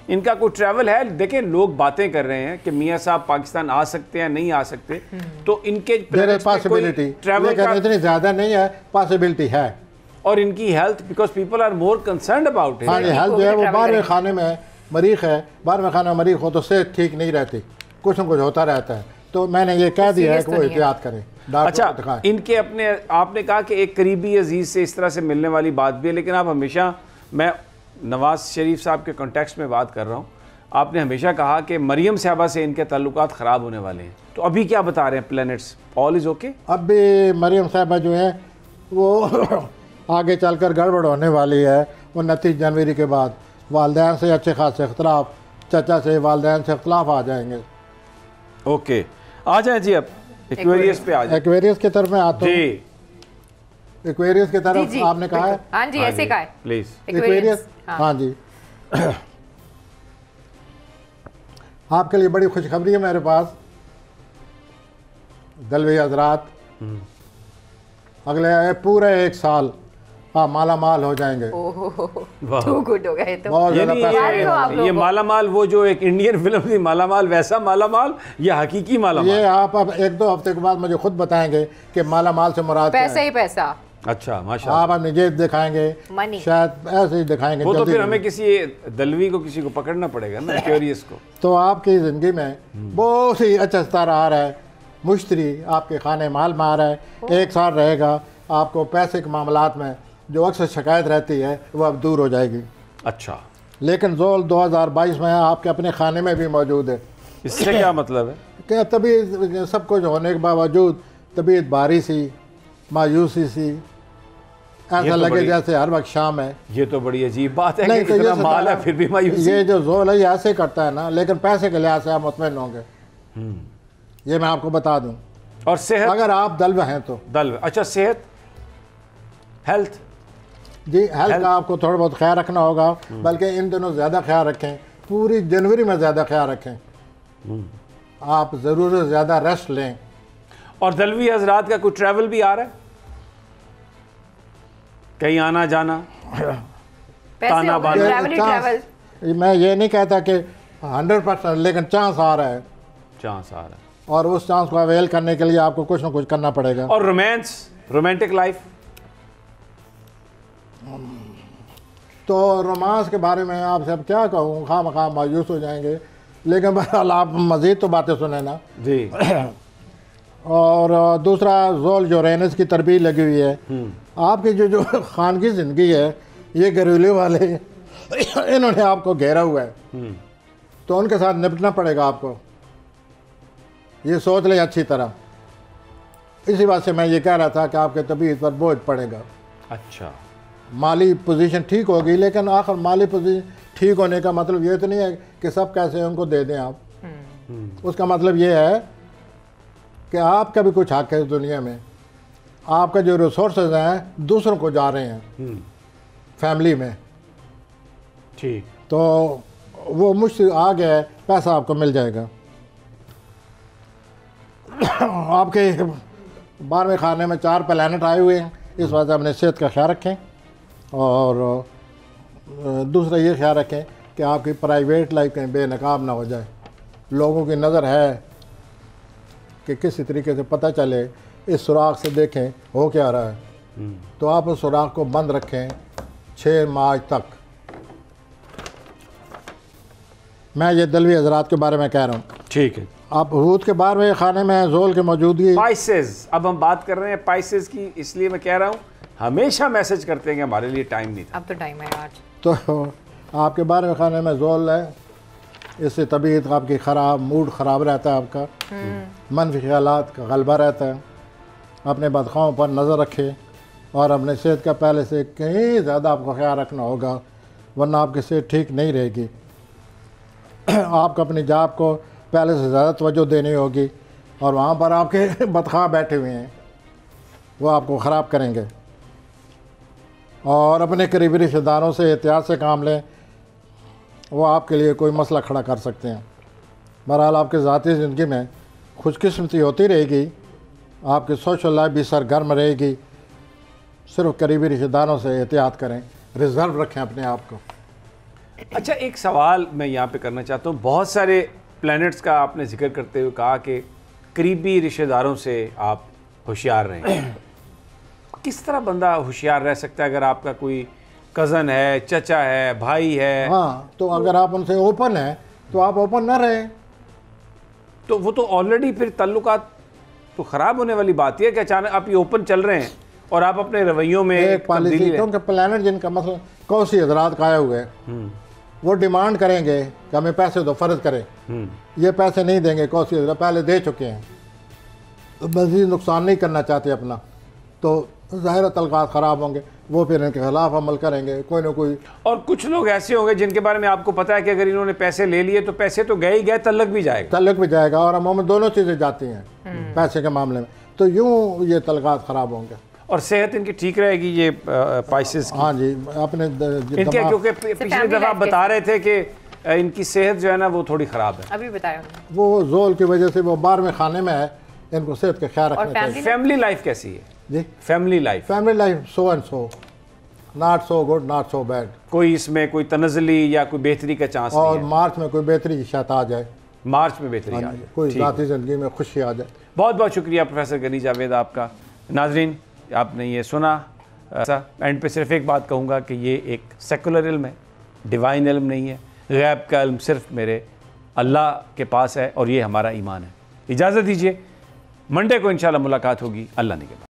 Speaker 1: इनका कोई ट्रैवल है? देखें लोग बातें कर रहे हैं कि मियाँ साहब पाकिस्तान आ सकते हैं नहीं आ सकते, तो इनके
Speaker 2: पॉसिबिलिटी
Speaker 1: ट्रैवल का
Speaker 2: इतनी ज़्यादा नहीं है, पॉसिबिलिटी है।
Speaker 1: और इनकी health, because people are more concerned about
Speaker 2: हाँ
Speaker 1: इट।
Speaker 2: जी, हेल्थ जो है वो 12वें खाने में मरीख है, 12वें खाने में मरीख हो तो सेहत ठीक नहीं रहती, कुछ न कुछ होता रहता है। तो मैंने ये कह दिया है कि वो एहतियात करें, डॉक्टर
Speaker 1: अच्छा,
Speaker 2: को दिखाएं।
Speaker 1: इनके अपने आपने कहा कि एक करीबी अजीज़ से इस तरह से मिलने वाली बात भी है, लेकिन आप हमेशा, मैं नवाज शरीफ साहब के कॉन्टेक्स्ट में बात कर रहा हूँ, आपने हमेशा कहा कि मरियम साहबा से इनके ताल्लुकात ख़राब होने वाले हैं। तो अभी क्या बता रहे हैं प्लैनेट्स? All is okay?
Speaker 2: अब भी मरियम साहबा जो है वो आगे चलकर गड़बड़ होने वाली है। 29 जनवरी के बाद वालदैन से अच्छे खासे इख्तलाफ, चचा से वालदैन से इख्तलाफ आ जाएंगे।
Speaker 1: ओके, आ जाए जी, अब एक्वेरियस पे आ जाए।
Speaker 2: एक्वेरियस की तरफ मैं आता हूँ।
Speaker 1: जी
Speaker 2: एक्वेरियस की तरफ
Speaker 4: जी,
Speaker 2: आपने कहा है?
Speaker 4: हाँ जी, ऐसे कहा है
Speaker 1: प्लीज़।
Speaker 2: एक्वेरियस, हाँ जी। आपके लिए बड़ी खुशखबरी है मेरे पास दलवी हजरात, अगले पूरे 1 साल हाँ माला माल हो जाएंगे।
Speaker 4: टू गुड हो गए तो।
Speaker 2: बहुत ज़्यादा पैसा
Speaker 4: यानी हो आप
Speaker 1: ये
Speaker 4: लोगों को।
Speaker 1: माला माल, वो जो एक इंडियन फिल्म थी माला माल, वैसा माला माल या हकीकी माला
Speaker 2: ये
Speaker 1: माल?
Speaker 2: आप अब 1-2 हफ्ते के बाद मुझे खुद बताएंगे कि माला माल से मुराद क्या
Speaker 4: पैसा
Speaker 2: है।
Speaker 4: ही पैसा।
Speaker 1: अच्छा, माशाल्लाह।
Speaker 2: आप अब निजेत दिखाएंगे,
Speaker 4: मनी।
Speaker 2: शायद ऐसे ही दिखाएंगे
Speaker 1: वो तो
Speaker 2: जल्दी
Speaker 1: फिर
Speaker 2: जल्दी।
Speaker 1: हमें किसी दलवी को, किसी को पकड़ना पड़ेगा ना, क्यूरियस को।
Speaker 2: तो आपकी ज़िंदगी में बहुत ही अच्छा सितारा आ रहा है, मुश्तरी आपके खाने माल में आ रहा है, 1 साल रहेगा। आपको पैसे के मामलात में जो अक्सर शिकायत रहती है वो अब दूर हो जाएगी।
Speaker 1: अच्छा,
Speaker 2: लेकिन जोल 2022 में आपके अपने खाने में भी मौजूद है।
Speaker 1: इससे क्या मतलब है?
Speaker 2: कि तभी सब कुछ होने के बावजूद तबीयत भारी सी, मायूसी सी,
Speaker 1: ये
Speaker 2: ऐसा
Speaker 1: तो
Speaker 2: लगे
Speaker 1: बड़ी-
Speaker 2: जैसे हर वक्त शाम है।
Speaker 1: ये तो बड़ी अजीब बात है
Speaker 2: नहीं
Speaker 1: कि
Speaker 2: तो
Speaker 1: इतना
Speaker 2: ये
Speaker 1: माल है
Speaker 2: सितारा-
Speaker 1: फिर भी मायूसी।
Speaker 2: ये जो जोल है ये ऐसे करता है ना, लेकिन पैसे के लिहाज से आप मुतमईन होंगे। ये मैं आपको बता दूं,
Speaker 1: और सेहत?
Speaker 2: अगर आप दल्व हैं तो
Speaker 1: दल, अच्छा, सेहत, हेल्थ?
Speaker 2: जी, हेल्थ का आपको थोड़ा बहुत ख्याल रखना होगा, बल्कि इन दिनों ज़्यादा ख्याल रखें, पूरी जनवरी में ज़्यादा ख्याल रखें। आप ज़रूर से ज़्यादा रेस्ट लें।
Speaker 1: और दलवी हजरात का कोई ट्रैवल भी आ रहा है, कहीं आना जाना?
Speaker 4: पैसे
Speaker 1: ताना
Speaker 4: हो गए,
Speaker 1: बाना।
Speaker 4: ट्रैवल ही ट्रैवल।
Speaker 2: मैं ये नहीं कहता कि 100%, लेकिन चांस आ रहा है,
Speaker 1: चांस आ रहा है।
Speaker 2: और उस चांस को अवेल करने के लिए आपको कुछ ना कुछ करना पड़ेगा।
Speaker 1: और रोमांस, रोमांटिक लाइफ?
Speaker 2: तो रोमांस के बारे में आपसे अब क्या कहूँ, खामखा मायूस हो जाएंगे, लेकिन बहरहाल आप मज़ीद तो बातें सुने ना।
Speaker 1: जी।
Speaker 2: और दूसरा, जोल जोरेनस की तरबीज लगी हुई है। आपकी जो खानगी ज़िंदगी है, ये घरेलू वाले इन्होंने आपको घेरा हुआ है, तो उनके साथ निपटना पड़ेगा आपको। ये सोच लें अच्छी तरह। इसी बात से मैं ये कह रहा था कि आपके तबीयत पर बोझ पड़ेगा।
Speaker 1: अच्छा,
Speaker 2: माली पोजीशन ठीक होगी, लेकिन आखिर माली पोजीशन ठीक होने का मतलब ये तो नहीं है कि सब कैसे उनको दे दें आप। उसका मतलब ये है कि आपका भी कुछ हक है इस दुनिया में। आपका जो रिसोर्सेज हैं दूसरों को जा रहे हैं फैमिली में,
Speaker 1: ठीक।
Speaker 2: तो वो मुश्किल आ गया है, पैसा आपको मिल जाएगा। आपके 12वें खाने में 4 प्लैनेट आए हुए हैं, इस वजह से अपने सेहत का ख्याल रखें। और दूसरा ये ख्याल रखें कि आपकी प्राइवेट लाइफ कहीं बेनकाब ना हो जाए। लोगों की नज़र है कि किसी तरीके से पता चले, इस सुराख से देखें हो क्या रहा है, तो आप उस सुराख को बंद रखें 6 मार्च तक। मैं ये दलवी हजरात के बारे में कह रहा हूँ।
Speaker 1: ठीक है।
Speaker 2: आप हूद के 12वें खाने में जोल की मौजूदगी।
Speaker 1: स्पाइसेस, अब हम बात कर रहे हैं स्पाइसेस की, इसलिए मैं कह रहा हूँ हमेशा मैसेज करते हैं कि हमारे लिए टाइम नहीं था।
Speaker 4: अब तो टाइम है आज।
Speaker 2: तो आपके 12वें खाने में जोल है, इससे तबीयत आपकी ख़राब, मूड ख़राब रहता है आपका, मनफी ख्यालात का गलबा रहता है। अपने बदखाओं पर नज़र रखें और अपने सेहत का पहले से कहीं ज़्यादा आपको ख्याल रखना होगा, वरना आपकी सेहत ठीक नहीं रहेगी। आपको अपनी जॉब को पहले से ज़्यादा तवज्जो देनी होगी। और वहाँ पर आपके बदखा बैठे हुए हैं, वो आपको ख़राब करेंगे। और अपने करीबी रिश्तेदारों से एहतियात से काम लें, वो आपके लिए कोई मसला खड़ा कर सकते हैं। बहरहाल आपकी ज़ाती ज़िंदगी में खुशकिस्मती होती रहेगी, आपकी सोशल लाइफ भी सरगर्म रहेगी। सिर्फ करीबी रिश्तेदारों से एहतियात करें, रिज़र्व रखें अपने आप को।
Speaker 1: अच्छा, एक सवाल मैं यहाँ पे करना चाहता हूँ। बहुत सारे प्लैनेट्स का आपने जिक्र करते हुए कहा कि करीबी रिश्तेदारों से आप होशियार रहें। किस तरह बंदा होशियार रह सकता है अगर आपका कोई कज़न है, चचा है, भाई है?
Speaker 2: हाँ, तो अगर आप उनसे ओपन हैं तो आप ओपन ना रहें।
Speaker 1: तो वो तो ऑलरेडी फिर ताल्लुकात तो ख़राब होने वाली बात है कि अचानक आप ये ओपन चल रहे हैं और आप अपने रवैयों में
Speaker 2: एक पॉलिसी, क्योंकि प्लानट जिनका मतलब कौसी हजरात काये हुए हैं, वो डिमांड करेंगे कि हमें पैसे दो, फ़र्ज करें। ये पैसे नहीं देंगे, कौसी हजरात पहले दे चुके हैं, तो मज़ीद नुकसान नहीं करना चाहते अपना, तो ज़ाहिर तलक़ात ख़राब होंगे, वो फिर इनके ख़िलाफ़ अमल करेंगे कोई ना कोई।
Speaker 1: और कुछ लोग ऐसे होंगे जिनके बारे में आपको पता है कि अगर इन्होंने पैसे ले लिए तो पैसे तो गए ही गए, तलक भी जाएगा।
Speaker 2: तलक भी जाएगा, और अमूमन दोनों चीज़ें जाती हैं पैसे के मामले में, तो यूँ ये तलक़ात ख़राब होंगे।
Speaker 1: और सेहत इनकी ठीक रहेगी ये पाइसेस की?
Speaker 2: हाँ जी, अपने
Speaker 1: इनके, क्योंकि पिछली दफ़ा आप बता रहे थे कि इनकी सेहत जो है ना वो थोड़ी ख़राब है।
Speaker 4: अभी बताया
Speaker 2: वो जोल की वजह से वो 12वें खाने में है, इनको सेहत का ख्याल रखना चाहिए।
Speaker 1: फैमिली लाइफ कैसी है
Speaker 2: जी?
Speaker 1: Family life
Speaker 2: so and so, not so good not so bad.
Speaker 1: कोई इसमें कोई तनज़ली या कोई बेहतरी का चांस नहीं
Speaker 2: और
Speaker 1: है?
Speaker 2: मार्च में कोई बेहतरी की शायद आ जाए,
Speaker 1: मार्च में बेहतरी आ जाए,
Speaker 2: कोई
Speaker 1: ठीक।
Speaker 2: ज़ाती ज़िंदगी में खुशी आ जाए।
Speaker 1: बहुत बहुत शुक्रिया प्रोफेसर गनी जावेद आपका। नाजरीन, आपने ये सुना। ऐसा एंड पे सिर्फ एक बात कहूँगा कि ये एक सेकुलर इल्म है, डिवाइन इल्म नहीं है। गैब का इल्म सिर्फ मेरे अल्लाह के पास है और ये हमारा ईमान है। इजाज़त दीजिए, मंडे को इंशाल्लाह मुलाकात होगी अल्लाह ने के बाद।